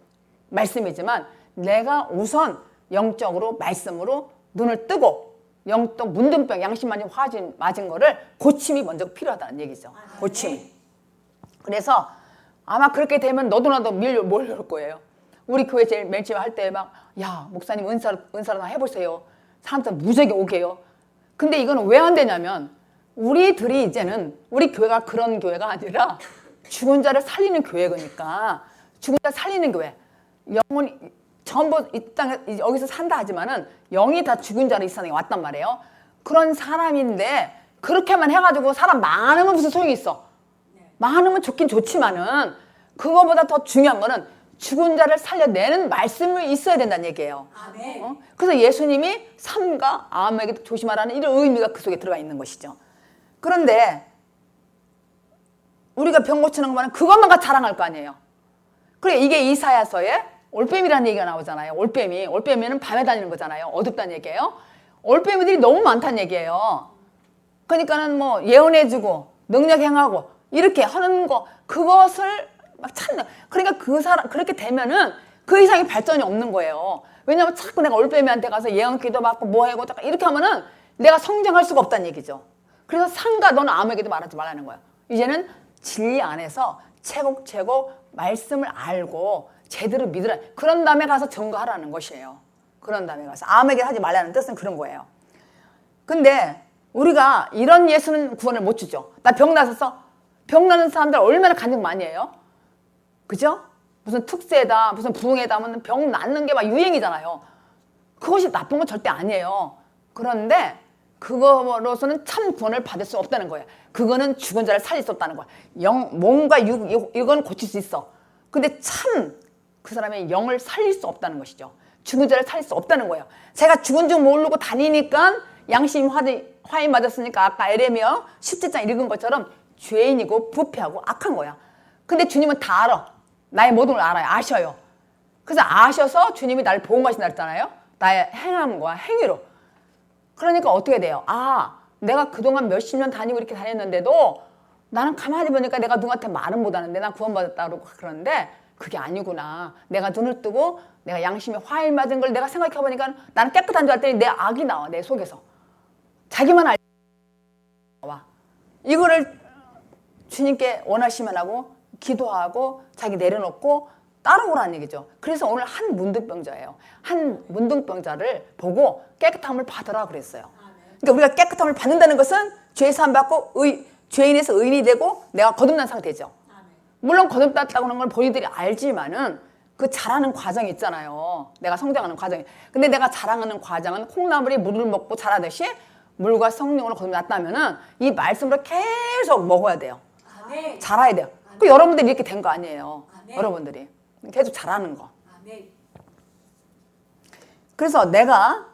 Speaker 1: 말씀이지만 내가 우선 영적으로 말씀으로 눈을 뜨고 영적 문둥병 양심만이 맞은 거를 고침이 먼저 필요하다는 얘기죠. 고침이. 그래서 아마 그렇게 되면 너도 나도 몰려올 거예요. 우리 교회 제일 맨 처음에 할 때 막 야 목사님 은사나 해보세요. 사람들 무지하게 오게요. 근데 이거는 왜 안 되냐면 우리들이 이제는 우리 교회가 그런 교회가 아니라 죽은 자를 살리는 교회니까 죽은 자를 살리는 교회. 영혼이 전부 이 땅에 여기서 산다 하지만은 영이 다 죽은 자로 이 세상에 왔단 말이에요. 그런 사람인데 그렇게만 해가지고 사람 많으면 무슨 소용이 있어? 많으면 좋긴 좋지만은 그거보다 더 중요한 거는 죽은 자를 살려내는 말씀이 있어야 된다는 얘기예요. 그래서 예수님이 삼가 아무에게도 조심하라는 이런 의미가 그 속에 들어가 있는 것이죠. 그런데 우리가 병 고치는 것만 그것만 가 자랑할 거 아니에요. 그래 이게 이사야서에 올빼미라는 얘기가 나오잖아요. 올빼미는 밤에 다니는 거잖아요. 어둡다는 얘기예요. 올빼미들이 너무 많다는 얘기예요. 그러니까는 뭐 예언해주고 능력 행하고 이렇게 하는 거 그것을 막 찾는. 그러니까 그 사람 그렇게 되면은 그 이상의 발전이 없는 거예요. 왜냐하면 자꾸 내가 올빼미한테 가서 예언기도 받고 뭐 하고 이렇게 하면은 내가 성장할 수가 없다는 얘기죠. 그래서 상가 너는 아무에게도 말하지 말라는 거야. 이제는 진리 안에서 채곡채곡 말씀을 알고 제대로 믿으라. 그런 다음에 가서 증거하라는 것이에요. 그런 다음에 가서 아무에게 하지 말라는 뜻은 그런 거예요. 근데 우리가 이런 예수는 구원을 못 주죠. 나 병 나서 병 나는 사람들 얼마나 간증 많이 해요. 그죠? 무슨 특세다 무슨 부흥회다 하면 병 낫는 게 막 유행이잖아요. 그것이 나쁜 건 절대 아니에요. 그런데 그거로서는 참 구원을 받을 수 없다는 거예요. 그거는 죽은 자를 살릴 수 없다는 거야. 몸과 이건 고칠 수 있어. 근데 참 그 사람의 영을 살릴 수 없다는 것이죠. 죽은 자를 살릴 수 없다는 거예요. 제가 죽은 줄 모르고 다니니까 양심이 화인 맞았으니까 아까 에레미야 17장 읽은 것처럼 죄인이고 부패하고 악한 거야. 근데 주님은 다 알아. 나의 모든 걸 알아요. 아셔요. 그래서 아셔서 주님이 나를 보호하신다 그랬잖아요. 나의 행함과 행위로. 그러니까 어떻게 돼요? 아, 내가 그동안 몇십 년 다니고 이렇게 다녔는데도 나는 가만히 보니까 내가 누구한테 말은 못하는데 난 구원받았다고 그러는데 그게 아니구나. 내가 눈을 뜨고 내가 양심에 화일 맞은 걸 내가 생각해보니까 나는 깨끗한 줄 알았더니 내 악이 나와. 내 속에서. 자기만 알 나와. 이거를 주님께 원하시면 하고 기도하고 자기 내려놓고 따라오라는 얘기죠. 그래서 오늘 한 문둥병자예요. 한 문둥병자를 보고 깨끗함을 받으라 그랬어요. 그러니까 우리가 깨끗함을 받는다는 것은 죄 사함 받고 죄인에서 의인이 되고 내가 거듭난 상태죠. 물론 거듭났다고 하는 걸 본인들이 알지만은 그 자라는 과정이 있잖아요. 내가 성장하는 과정이. 근데 내가 자라는 과정은 콩나물이 물을 먹고 자라듯이 물과 성령으로 거듭났다면은 이 말씀으로 계속 먹어야 돼요.
Speaker 3: 아멘.
Speaker 1: 자라야 돼요.
Speaker 3: 아멘.
Speaker 1: 그 여러분들이 이렇게 된 거 아니에요.
Speaker 3: 아멘.
Speaker 1: 여러분들이 계속 자라는 거.
Speaker 3: 아멘.
Speaker 1: 그래서 내가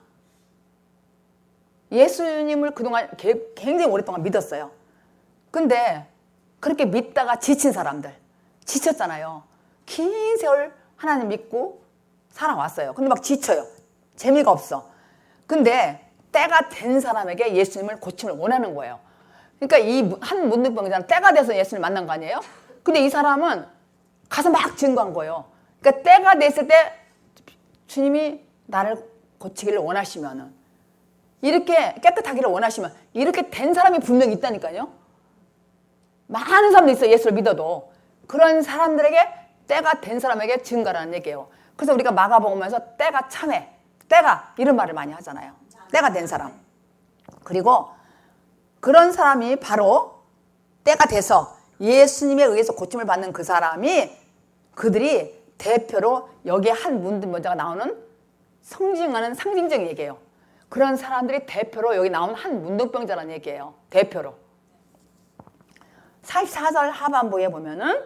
Speaker 1: 예수님을 그동안 굉장히 오랫동안 믿었어요. 근데 그렇게 믿다가 지친 사람들, 지쳤잖아요. 긴 세월 하나님 믿고 살아왔어요. 근데 막 지쳐요. 재미가 없어. 근데 때가 된 사람에게 예수님을 고침을 원하는 거예요. 그러니까 이 한 문둥병자는 때가 돼서 예수님을 만난 거 아니에요? 근데 이 사람은 가서 막 증거한 거예요. 그러니까 때가 됐을 때 주님이 나를 고치기를 원하시면은, 이렇게 깨끗하기를 원하시면, 이렇게 된 사람이 분명히 있다니까요. 많은 사람들이 있어요. 예수를 믿어도. 그런 사람들에게 때가 된 사람에게 증거라는 얘기예요. 그래서 우리가 마가복음에서 때가 참해, 때가 이런 말을 많이 하잖아요. 때가 된 사람. 그리고 그런 사람이 바로 때가 돼서 예수님에 의해서 고침을 받는 그 사람이, 그들이 대표로 여기에 한 문둥병자가 나오는 상징하는 상징적인 얘기예요. 그런 사람들이 대표로 여기 나오는 한 문둥병자라는 얘기예요. 대표로. 44절 하반부에 보면은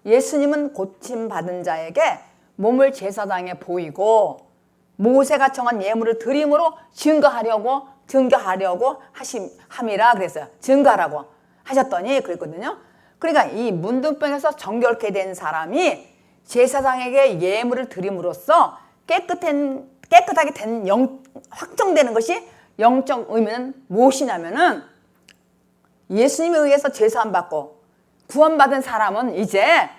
Speaker 1: 예수님은 고침받은 자에게 몸을 제사장에 보이고 모세가 정한 예물을 드림으로 증거하려고 함이라 그랬어요. 증거하라고 하셨더니 그랬거든요. 그러니까 이 문둥병에서 정결케 된 사람이 제사장에게 예물을 드림으로써 깨끗하게 된 확정되는 것이 영적 의미는 무엇이냐면은, 예수님에 의해서 제사함 받고 구원받은 사람은 이제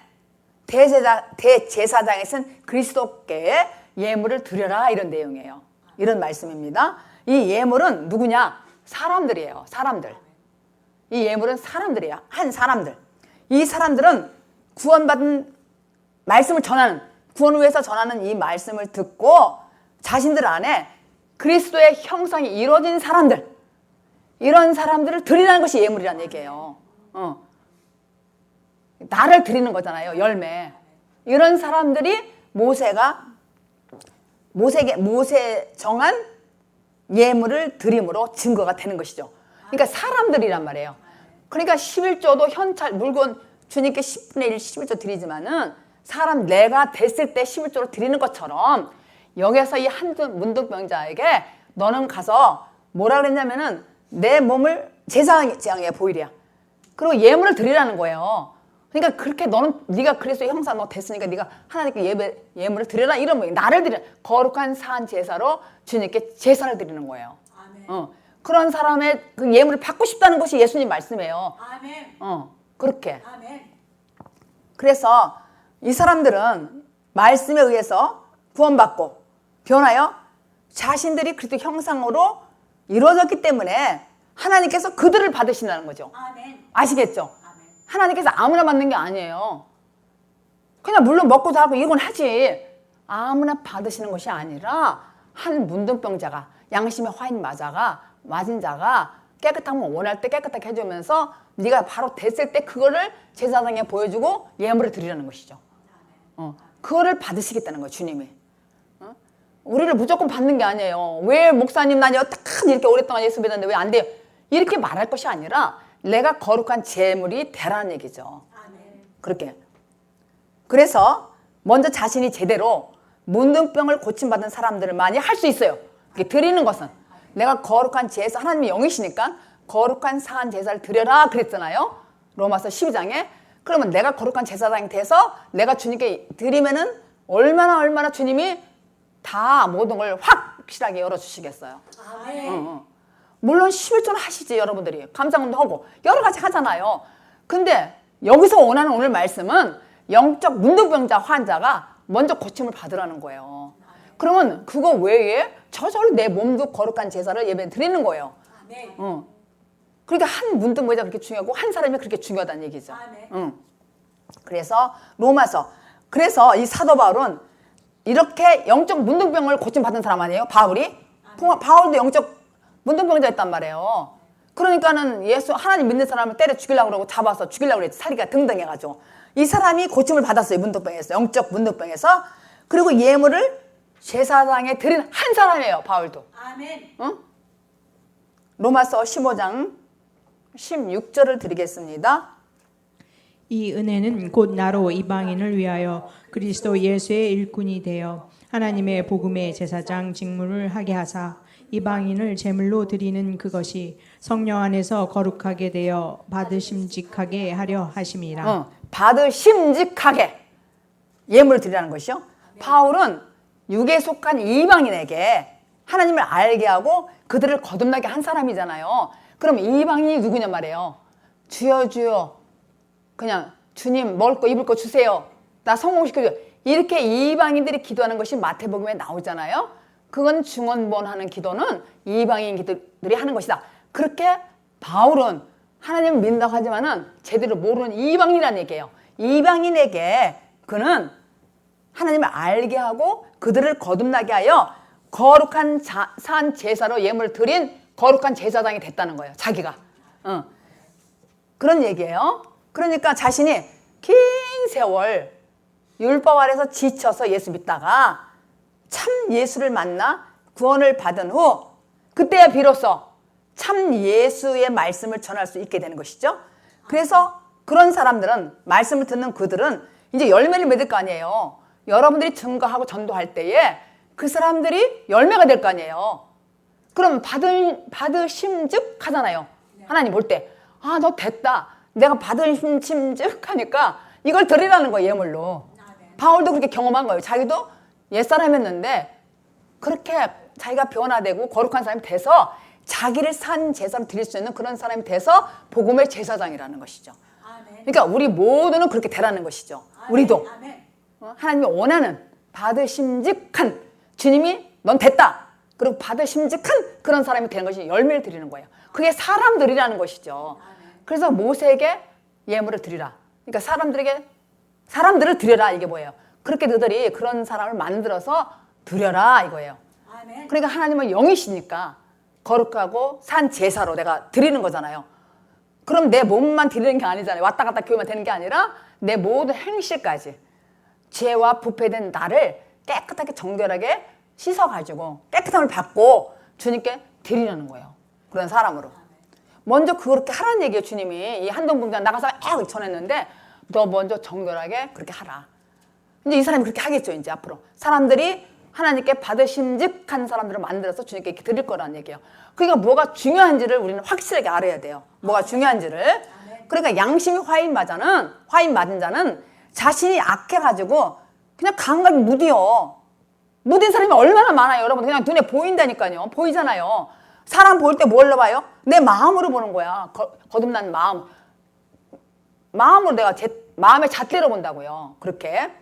Speaker 1: 대제사장에 쓴 그리스도께 예물을 드려라, 이런 내용이에요. 이런 말씀입니다. 이 예물은 누구냐? 사람들이에요. 사람들. 이 예물은 사람들이에요. 한 사람들. 이 사람들은 구원받은 말씀을 전하는, 구원을 위해서 전하는 이 말씀을 듣고 자신들 안에 그리스도의 형상이 이루어진 사람들, 이런 사람들을 드리라는 것이 예물이라는 얘기예요. 나를 드리는 거잖아요. 열매. 이런 사람들이 모세 정한 예물을 드림으로 증거가 되는 것이죠. 그러니까 사람들이란 말이에요. 그러니까 11조도 현찰, 물건 주님께 10분의 1, 11조 드리지만은 사람 내가 됐을 때 11조로 드리는 것처럼 여기서 이 한 문둥병자에게 너는 가서 뭐라 그랬냐면은 내 몸을 제사장에 보이랴. 그리고 예물을 드리라는 거예요. 그러니까 그렇게 너는 네가 그리스도의 형상 너 됐으니까 네가 하나님께 예물을 드려라, 이런 거예요. 나를 드려, 거룩한 산 제사로 주님께 제사를 드리는 거예요.
Speaker 3: 아멘.
Speaker 1: 그런 사람의 그 예물을 받고 싶다는 것이 예수님 말씀이에요.
Speaker 3: 아멘.
Speaker 1: 그렇게.
Speaker 3: 아멘.
Speaker 1: 그래서 이 사람들은 말씀에 의해서 구원받고 변하여 자신들이 그리스도 형상으로 이루어졌기 때문에 하나님께서 그들을 받으신다는 거죠.
Speaker 3: 아멘.
Speaker 1: 아시겠죠?
Speaker 3: 아멘.
Speaker 1: 하나님께서 아무나 받는 게 아니에요. 그냥 물론 먹고 자고 이건 하지, 아무나 받으시는 것이 아니라 한 문둥병자가, 양심의 화인 맞은 자가 깨끗함을 원할 때 깨끗하게 해주면서 네가 바로 됐을 때 그거를 제사장에 보여주고 예물을 드리라는 것이죠. 그거를 받으시겠다는 거예요, 주님이. 우리를 무조건 받는 게 아니에요. 왜 목사님 난 여태까지 이렇게 오랫동안 예수 믿었는데 왜 안 돼요? 이렇게 말할 것이 아니라 내가 거룩한 제물이 되라는 얘기죠.
Speaker 3: 아멘.
Speaker 1: 그렇게. 그래서 먼저 자신이 제대로 문둥병을 고침받은 사람들만이 할 수 있어요. 그게 드리는 것은 내가 거룩한 제사, 하나님이 영이시니까 거룩한 산 제사를 드려라 그랬잖아요. 로마서 12장에. 그러면 내가 거룩한 제사장이 돼서 내가 주님께 드리면은 얼마나 주님이 다 모든 걸 확실하게 열어주시겠어요.
Speaker 3: 아멘.
Speaker 1: 물론 11조는 하시지, 여러분들이. 감사금도 하고 여러 가지 하잖아요. 근데 여기서 원하는 오늘 말씀은 영적 문둥병자 환자가 먼저 고침을 받으라는 거예요. 그러면 그거 외에 저절로 내 몸도 거룩한 제사를 예배 드리는 거예요.
Speaker 3: 아멘.
Speaker 1: 그러니까 한 문둥병자가 그렇게 중요하고 한 사람이 그렇게 중요하다는 얘기죠.
Speaker 3: 아멘.
Speaker 1: 그래서 로마서, 그래서 이 사도 바울은 이렇게 영적 문둥병을 고침받은 사람 아니에요? 바울이? 바울도 영적 문둥병자였단 말이에요. 그러니까는 하나님 믿는 사람을 때려 죽이려고 그러고 잡아서 죽이려고 그랬지. 살이가 등등해가지고. 이 사람이 고침을 받았어요. 문둥병에서, 영적 문둥병에서. 그리고 예물을 제사장에 드린 한 사람이에요. 바울도.
Speaker 3: 아멘.
Speaker 1: 로마서 15장 16절을 드리겠습니다.
Speaker 2: 이 은혜는 곧 나로 이방인을 위하여 그리스도 예수의 일꾼이 되어 하나님의 복음의 제사장 직무를 하게 하사 이방인을 제물로 드리는 그것이 성령 안에서 거룩하게 되어 받으심직하게 하려 하심이라.
Speaker 1: 받으심직하게 예물을 드리라는 것이요. 바울은 육에 속한 이방인에게 하나님을 알게 하고 그들을 거듭나게 한 사람이잖아요. 그럼 이방인이 누구냐 말이에요. 주여 주여 그냥 주님 먹을 거 입을 거 주세요. 나 성공시켜줘요. 이렇게 이방인들이 기도하는 것이 마태복음에 나오잖아요. 그건 중언부언하는 기도는 이방인들이 하는 것이다. 그렇게 바울은 하나님을 믿는다고 하지만은 제대로 모르는 이방인이라는 얘기예요. 이방인에게 그는 하나님을 알게 하고 그들을 거듭나게 하여 거룩한 산 제사로 예물을 드린 거룩한 제사장이 됐다는 거예요. 자기가. 그런 얘기예요. 그러니까 자신이 긴 세월 율법 아래서 지쳐서 예수 믿다가 참 예수를 만나 구원을 받은 후 그때야 비로소 참 예수의 말씀을 전할 수 있게 되는 것이죠. 그래서 그런 사람들은, 말씀을 듣는 그들은 이제 열매를 맺을 거 아니에요. 여러분들이 증거하고 전도할 때에 그 사람들이 열매가 될 거 아니에요. 그럼 받으심즉 하잖아요. 하나님 볼 때, 아, 너 됐다. 내가 받으심즉 하니까 이걸 드리라는 거예요, 예물로. 바울도 그렇게 경험한 거예요. 자기도 옛사람이었는데 그렇게 자기가 변화되고 거룩한 사람이 돼서 자기를 산 제사로 드릴 수 있는 그런 사람이 돼서 복음의 제사장이라는 것이죠. 그러니까 우리 모두는 그렇게 되라는 것이죠. 우리도 하나님이 원하는 받으심직한, 주님이 넌 됐다. 그리고 받으심직한 그런 사람이 되는 것이 열매를 드리는 거예요. 그게 사람들이라는 것이죠. 그래서 모세에게 예물을 드리라. 그러니까 사람들을 드려라, 이게 뭐예요? 그렇게 너희들이 그런 사람을 만들어서 드려라, 이거예요. 그러니까 하나님은 영이시니까 거룩하고 산 제사로 내가 드리는 거잖아요. 그럼 내 몸만 드리는 게 아니잖아요. 왔다 갔다 교회만 되는 게 아니라 내 모든 행실까지 죄와 부패된 나를 깨끗하게 정결하게 씻어가지고 깨끗함을 받고 주님께 드리려는 거예요. 그런 사람으로. 먼저 그렇게 하라는 얘기예요. 주님이 이 한동분장 나가서 막 전했는데 너 먼저 정결하게 그렇게 하라. 이제 이 사람이 그렇게 하겠죠. 이제 앞으로 사람들이 하나님께 받으심직한 사람들을 만들어서 주님께 이렇게 드릴 거라는 얘기예요. 그러니까 뭐가 중요한지를 우리는 확실하게 알아야 돼요. 뭐가 중요한지를. 그러니까 양심이 화인 맞은 자는 자신이 악해가지고 그냥 감각이 무디요. 무딘 사람이 얼마나 많아요. 여러분 그냥 눈에 보인다니까요. 보이잖아요. 사람 볼 때 뭘로 봐요? 내 마음으로 보는 거야. 거듭난 마음으로 내가 마음의 잣대로 본다고요. 그렇게.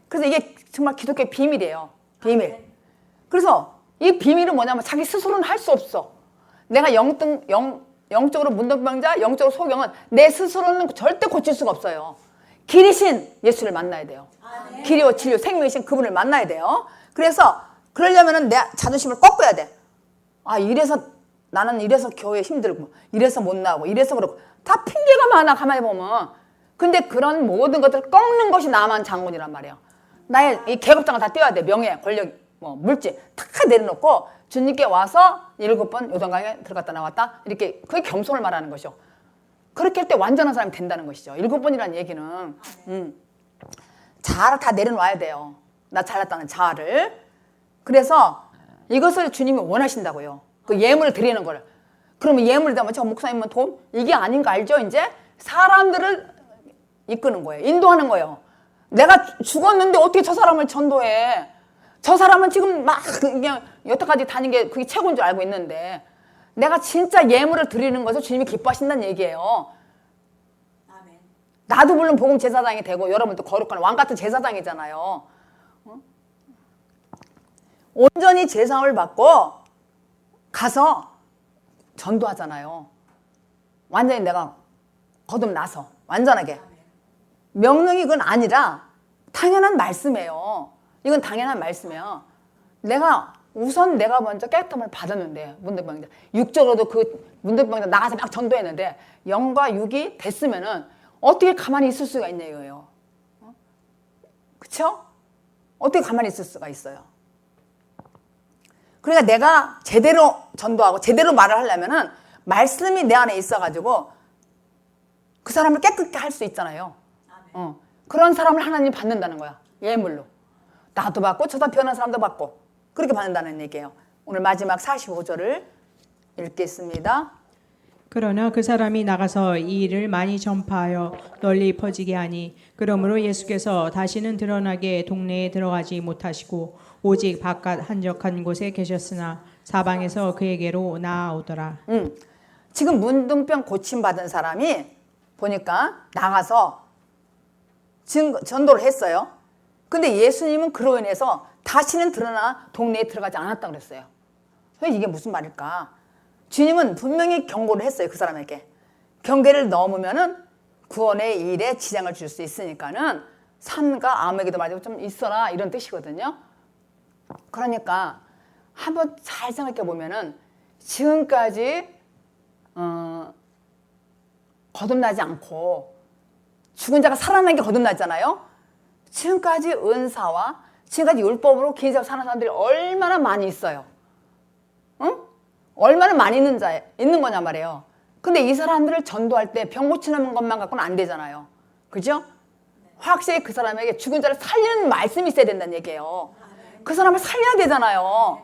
Speaker 1: 그래서 이게 정말 기독교의 비밀이에요. 비밀. 그래서 이 비밀은 뭐냐면 자기 스스로는 할 수 없어. 내가 영적으로 문둥병자, 영적으로 소경은 내 스스로는 절대 고칠 수가 없어요. 길이신 예수를 만나야 돼요. 길이요 진리요 생명이신 그분을 만나야 돼요. 그래서 그러려면은 내 자존심을 꺾어야 돼. 아, 나는 이래서 교회 힘들고 이래서 못 나오고 이래서 그렇고 다 핑계가 많아, 가만히 보면. 근데 그런 모든 것들을 꺾는 것이 나만 장군이란 말이에요. 나의 이 계급장을 다 떼어야 돼. 명예, 권력, 물질 다 내려놓고 주님께 와서 7번 요단강에 들어갔다 나왔다, 이렇게. 그게 겸손을 말하는 것이죠. 그렇게 할 때 완전한 사람이 된다는 것이죠. 7번이라는 얘기는 자아를 다 내려놔야 돼요. 나 잘났다는 자아를. 그래서 이것을 주님이 원하신다고요. 그 예물을 드리는 거를. 그러면 예물을 드리면 저 목사님은 돈? 이게 아닌 거 알죠? 이제 사람들을 이끄는 거예요. 인도하는 거예요. 내가 죽었는데 어떻게 저 사람을 전도해? 저 사람은 지금 막 그냥 여태까지 다닌 게 그게 최고인 줄 알고 있는데 내가 진짜 예물을 드리는 것을 주님이 기뻐하신다는 얘기예요.
Speaker 3: 아멘.
Speaker 1: 나도 물론 복음 제사장이 되고 여러분도 거룩한 왕 같은 제사장이잖아요. 온전히 제사함을 받고 가서 전도하잖아요. 완전히 내가 거듭나서 완전하게. 명령이 그건 아니라 당연한 말씀이에요. 이건 당연한 말씀이에요. 우선 내가 먼저 깨끗함을 받았는데, 문둥병자. 육적으로도 그 문둥병자 나가서 막 전도했는데 영과 육이 됐으면은 어떻게 가만히 있을 수가 있냐 이거예요. 그쵸? 어떻게 가만히 있을 수가 있어요? 그러니까 내가 제대로 전도하고 제대로 말을 하려면은 말씀이 내 안에 있어가지고 그 사람을 깨끗게 할 수 있잖아요. 그런 사람을 하나님 받는다는 거야. 예물로. 나도 받고 저 사람 변한 사람도 받고 그렇게 받는다는 얘기예요. 오늘 마지막 45절을 읽겠습니다.
Speaker 2: 그러나 그 사람이 나가서 이 일을 많이 전파하여 널리 퍼지게 하니 그러므로 예수께서 다시는 드러나게 동네에 들어가지 못하시고 오직 바깥 한적한 곳에 계셨으나 사방에서 그에게로 나아오더라.
Speaker 1: 지금 문둥병 고침받은 사람이 보니까 나가서 전도를 했어요. 근데 예수님은 그로 인해서 다시는 드러나 동네에 들어가지 않았다고 그랬어요. 이게 무슨 말일까? 주님은 분명히 경고를 했어요. 그 사람에게. 경계를 넘으면은 구원의 일에 지장을 줄 수 있으니까는 산과 암에게도 말하고 좀 있어라 이런 뜻이거든요. 그러니까 한번 잘 생각해 보면은 지금까지 거듭나지 않고 죽은 자가 살아난 게 거듭나잖아요. 지금까지 은사와 지금까지 율법으로 긴 세월 사는 사람들이 얼마나 많이 있어요. 응? 얼마나 많이 있는 거냐 말이에요. 근데 이 사람들을 전도할 때 병 고치는 것만 갖고는 안 되잖아요. 그죠? 확실히 그 사람에게 죽은 자를 살리는 말씀이 있어야 된다는 얘기예요. 그 사람을 살려야 되잖아요.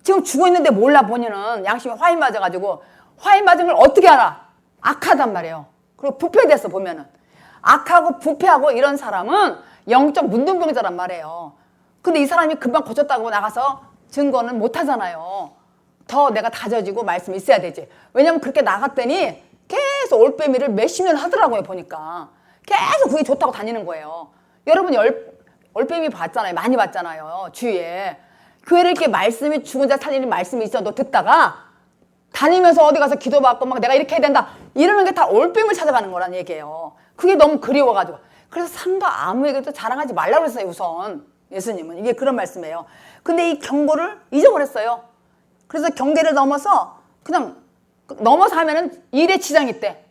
Speaker 1: 지금 죽어 있는데 몰라 본인은 양심이 화인 맞아가지고 화인 맞은 걸 어떻게 알아? 악하단 말이에요. 그리고 부패됐어 보면은. 악하고 부패하고 이런 사람은 영적 문둥병자란 말이에요. 근데 이 사람이 금방 고쳤다고 나가서 증거는 못 하잖아요. 더 내가 다져지고 말씀이 있어야 되지. 왜냐면 그렇게 나갔더니 계속 올빼미를 몇십 년 하더라고요 보니까. 계속 그게 좋다고 다니는 거예요. 여러분이 올빼미 봤잖아요. 많이 봤잖아요. 주위에. 교회를 이렇게 말씀이 죽은 자 살리는 말씀이 있어도 듣다가 다니면서 어디 가서 기도받고 막 내가 이렇게 해야 된다. 이러는 게 다 올빼미를 찾아가는 거란 얘기예요. 그게 너무 그리워가지고. 그래서 상과 아무에게도 자랑하지 말라고 그랬어요. 우선 예수님은. 이게 그런 말씀이에요. 근데 이 경고를 잊어버렸어요. 그래서 경계를 넘어서 그냥 넘어서 하면은 일에 지장이 있대.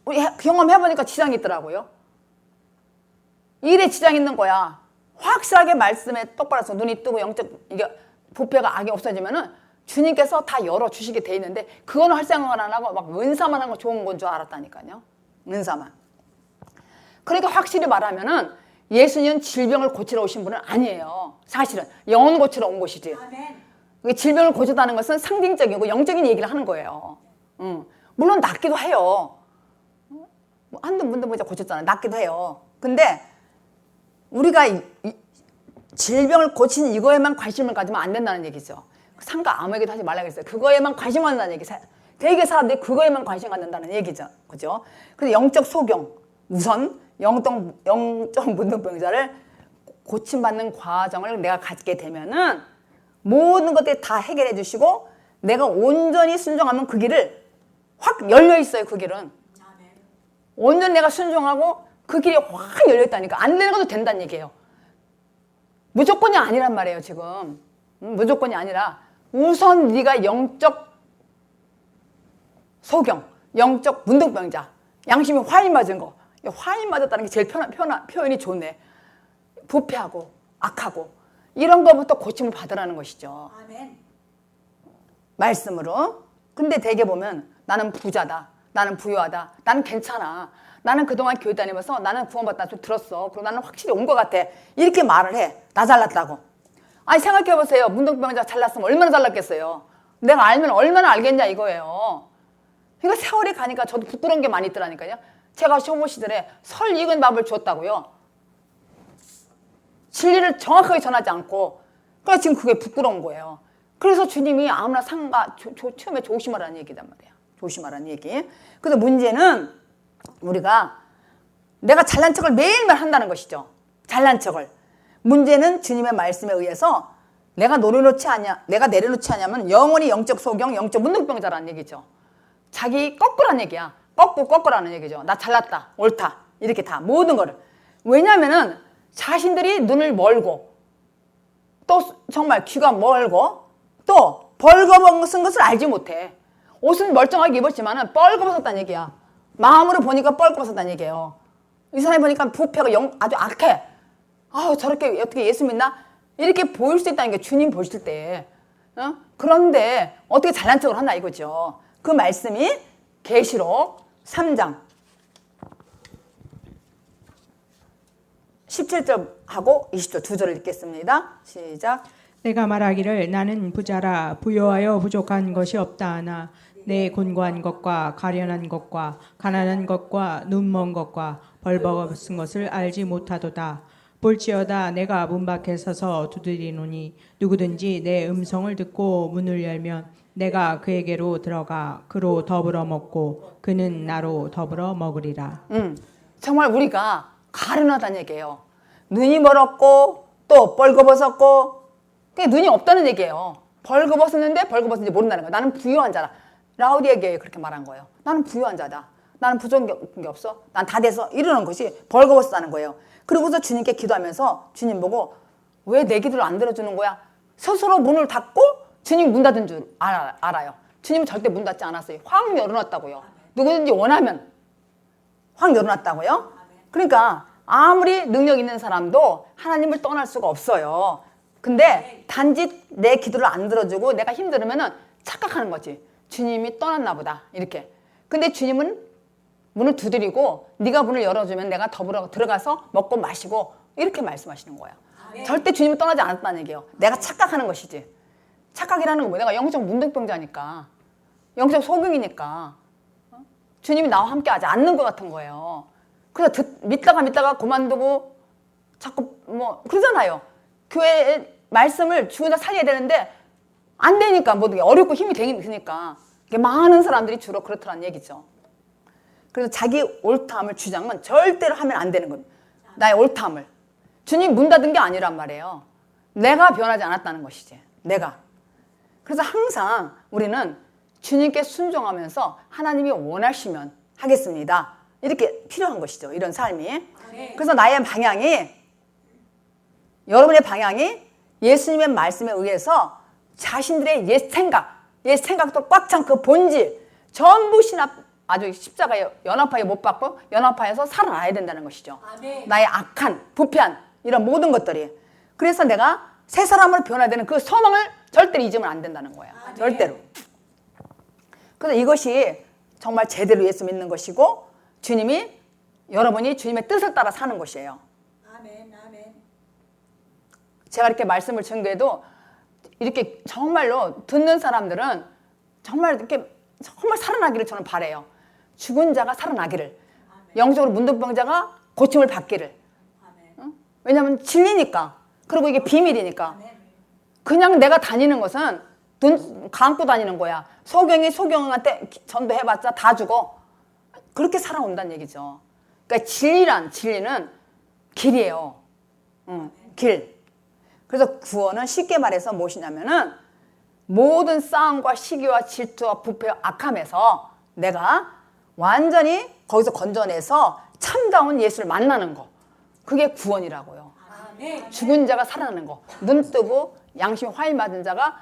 Speaker 1: 우리 경험해보니까 지장이 있더라고요. 일에 지장이 있는 거야. 확실하게 말씀에 똑바로 서 눈이 뜨고 영적 이게 부패가 악이 없어지면은 주님께서 다 열어주시게 돼 있는데 그거는 할 생각을 안 하고 막 은사만 하는 거 좋은 건 줄 알았다니까요. 은사만. 그러니까 확실히 말하면은 예수님은 질병을 고치러 오신 분은 아니에요. 사실은 영혼 고치러 온 것이지. 질병을 고쳤다는 것은 상징적이고 영적인 얘기를 하는 거예요. 물론 낫기도 해요. 한두 분도 보자 고쳤잖아요. 낫기도 해요. 근데 우리가 질병을 고치는 이거에만 관심을 가지면 안 된다는 얘기죠. 상가 아무에게도 하지 말라고 했어요. 그거에만 관심 갖는다는 얘기. 되게 사람들이 그거에만 관심 갖는다는 얘기죠. 그죠? 그래서 영적 소경, 우선 영적 문둥병자를 고침받는 과정을 내가 갖게 되면은 모든 것들이 다 해결해 주시고 내가 온전히 순종하면 그 길을 확 열려 있어요. 그 길은. 온전히 내가 순종하고 그 길이 확 열려 있다니까. 안 되는 것도 된다는 얘기예요. 무조건이 아니란 말이에요. 지금. 무조건이 아니라 우선 네가 영적 소경, 영적 문둥병자, 양심이 화인 맞은 거. 화인 맞았다는 게 제일 표현이 좋네. 부패하고 악하고 이런 거부터 고침을 받으라는 것이죠.
Speaker 3: 아멘.
Speaker 1: 말씀으로. 근데 대개 보면 나는 부자다. 나는 부유하다. 나는 괜찮아. 나는 그동안 교회 다니면서 나는 구원받다 좀 들었어. 그리고 나는 확실히 온 것 같아. 이렇게 말을 해. 나 잘났다고. 아니 생각해보세요. 문둥병자 잘났으면 얼마나 잘났겠어요. 내가 알면 얼마나 알겠냐 이거예요. 그러니까 세월이 가니까 저도 부끄러운 게 많이 있더라니까요. 제가 쇼모 시절에 설 익은 밥을 줬다고요. 진리를 정확하게 전하지 않고. 그래서 지금 그게 부끄러운 거예요. 그래서 주님이 아무나 상가 처음에 조심하라는 얘기단 말이에요. 조심하라는 얘기. 그래서 문제는 우리가 내가 잘난 척을 매일매일 한다는 것이죠. 잘난 척을. 문제는 주님의 말씀에 의해서 내가 내려놓지 않으면 영원히 영적 소경, 영적 문둥병자라는 얘기죠. 자기 거꾸라는 얘기야. 거꾸라는 얘기죠. 나 잘났다, 옳다 이렇게 다 모든 거를. 왜냐하면은 자신들이 눈을 멀고 또 정말 귀가 멀고 또 벌거벗은 것을 알지 못해. 옷은 멀쩡하게 입었지만은 뻘거벗었다는 얘기야. 마음으로 보니까 뻘거벗었다는 얘기예요. 이 사람이 보니까 부패가 아주 악해. 아우 저렇게 어떻게 예수 믿나? 이렇게 보일 수 있다는 게 주님 보실 때. 그런데 어떻게 잘난 척을 하나 이거죠. 그 말씀이 계시록 3장 17절하고 20절 두 절을 읽겠습니다. 시작.
Speaker 2: 내가 말하기를 나는 부자라 부요하여 부족한 것이 없다 하나 내 곤고한 것과 가련한 것과 가난한 것과 눈먼 것과 벌거벗은 것을 알지 못하도다. 볼지어다 내가 문 밖에 서서 두드리노니 누구든지 내 음성을 듣고 문을 열면 내가 그에게로 들어가 그로 더불어 먹고 그는 나로 더불어 먹으리라.
Speaker 1: 정말 우리가 가련하다는 얘기예요. 눈이 멀었고 또 벌거벗었고 그게 눈이 없다는 얘기예요. 벌거벗었는데 벌거벗은지 모른다는 거예요. 나는 부유한 자다. 라우디에게 그렇게 말한 거예요. 나는 부유한 자다. 나는 부족한 게 없어. 난 다 돼서 이러는 것이 벌거벗었다는 거예요. 그리고서 주님께 기도하면서 주님 보고 왜 내 기도를 안 들어주는 거야? 스스로 문을 닫고 주님 문 닫은 줄 알아요. 주님은 절대 문 닫지 않았어요. 확 열어놨다고요. 누구든지 원하면 확 열어놨다고요. 그러니까 아무리 능력 있는 사람도 하나님을 떠날 수가 없어요. 근데 단지 내 기도를 안 들어주고 내가 힘들으면 착각하는 거지. 주님이 떠났나 보다 이렇게. 근데 주님은 문을 두드리고 네가 문을 열어주면 내가 더불어 들어가서 먹고 마시고 이렇게 말씀하시는 거예요. 절대 주님은 떠나지 않았다는 얘기예요. 내가 착각하는 것이지. 착각이라는 건 뭐야? 내가 영적 문둥병자니까 영적 소경이니까 주님이 나와 함께 하지 않는 것 같은 거예요. 그래서 믿다가 그만두고 자꾸 뭐 그러잖아요. 교회 말씀을 주나 살려야 되는데 안 되니까 모든 게 어렵고 힘이 되니까 많은 사람들이 주로 그렇더란 얘기죠. 그래서 자기 옳다함을 주장은 절대로 하면 안 되는 겁니다. 나의 옳다함을. 주님 문 닫은 게 아니란 말이에요. 내가 변하지 않았다는 것이지. 내가. 그래서 항상 우리는 주님께 순종하면서 하나님이 원하시면 하겠습니다. 이렇게 필요한 것이죠. 이런 삶이. 그래서 나의 방향이 여러분의 방향이 예수님의 말씀에 의해서 자신들의 옛 생각도 꽉 찬 그 본질 전부 아주 십자가에 연합하에 못 박고 연합하여서 살아나야 된다는 것이죠. 나의 악한 부패한 이런 모든 것들이. 그래서 내가 새 사람으로 변화야 되는 그 소망을 절대로 잊으면 안 된다는 거예요. 절대로. 그래서 이것이 정말 제대로 예수 믿는 것이고 여러분이 주님의 뜻을 따라 사는 것이에요. 제가 이렇게 말씀을 전개해도 이렇게 정말로 듣는 사람들은 정말 이렇게 정말 살아나기를 저는 바라요. 죽은 자가 살아나기를, 영적으로 문둥병자가 고침을 받기를. 왜냐하면 진리니까. 그리고 이게 비밀이니까. 그냥 내가 다니는 것은 돈 감고 다니는 거야. 소경이 소경한테 전도해봤자 다 죽어. 그렇게 살아온다는 얘기죠. 그러니까 진리는 길이에요. 길. 그래서 구원은 쉽게 말해서 무엇이냐면은 모든 싸움과 시기와 질투와 부패와 악함에서 내가 완전히 거기서 건져내서 참다운 예수를 만나는 거. 그게 구원이라고요. 죽은 자가 살아나는 거. 눈 뜨고 양심이 화일 맞은 자가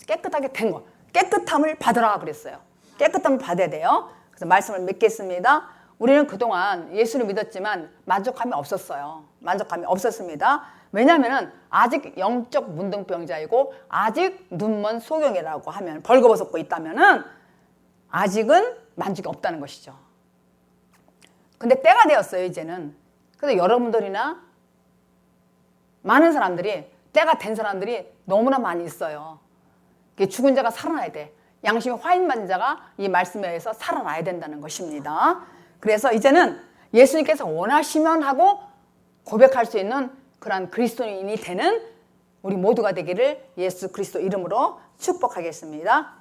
Speaker 1: 깨끗하게 된 거. 깨끗함을 받으라 그랬어요. 깨끗함을 받아야 돼요. 그래서 말씀을 믿겠습니다. 우리는 그동안 예수를 믿었지만 만족감이 없었어요. 만족감이 없었습니다. 왜냐하면 아직 영적 문둥병자이고 아직 눈먼 소경이라고 하면 벌거벗고 있다면은 아직은 만족이 없다는 것이죠. 근데 때가 되었어요, 이제는. 그래서 여러분들이나 많은 사람들이 때가 된 사람들이 너무나 많이 있어요. 죽은 자가 살아나야 돼. 양심이 화인받은 자가 이 말씀에 의해서 살아나야 된다는 것입니다. 그래서 이제는 예수님께서 원하시면 하고 고백할 수 있는 그러한 그리스도인이 되는 우리 모두가 되기를 예수 그리스도 이름으로 축복하겠습니다.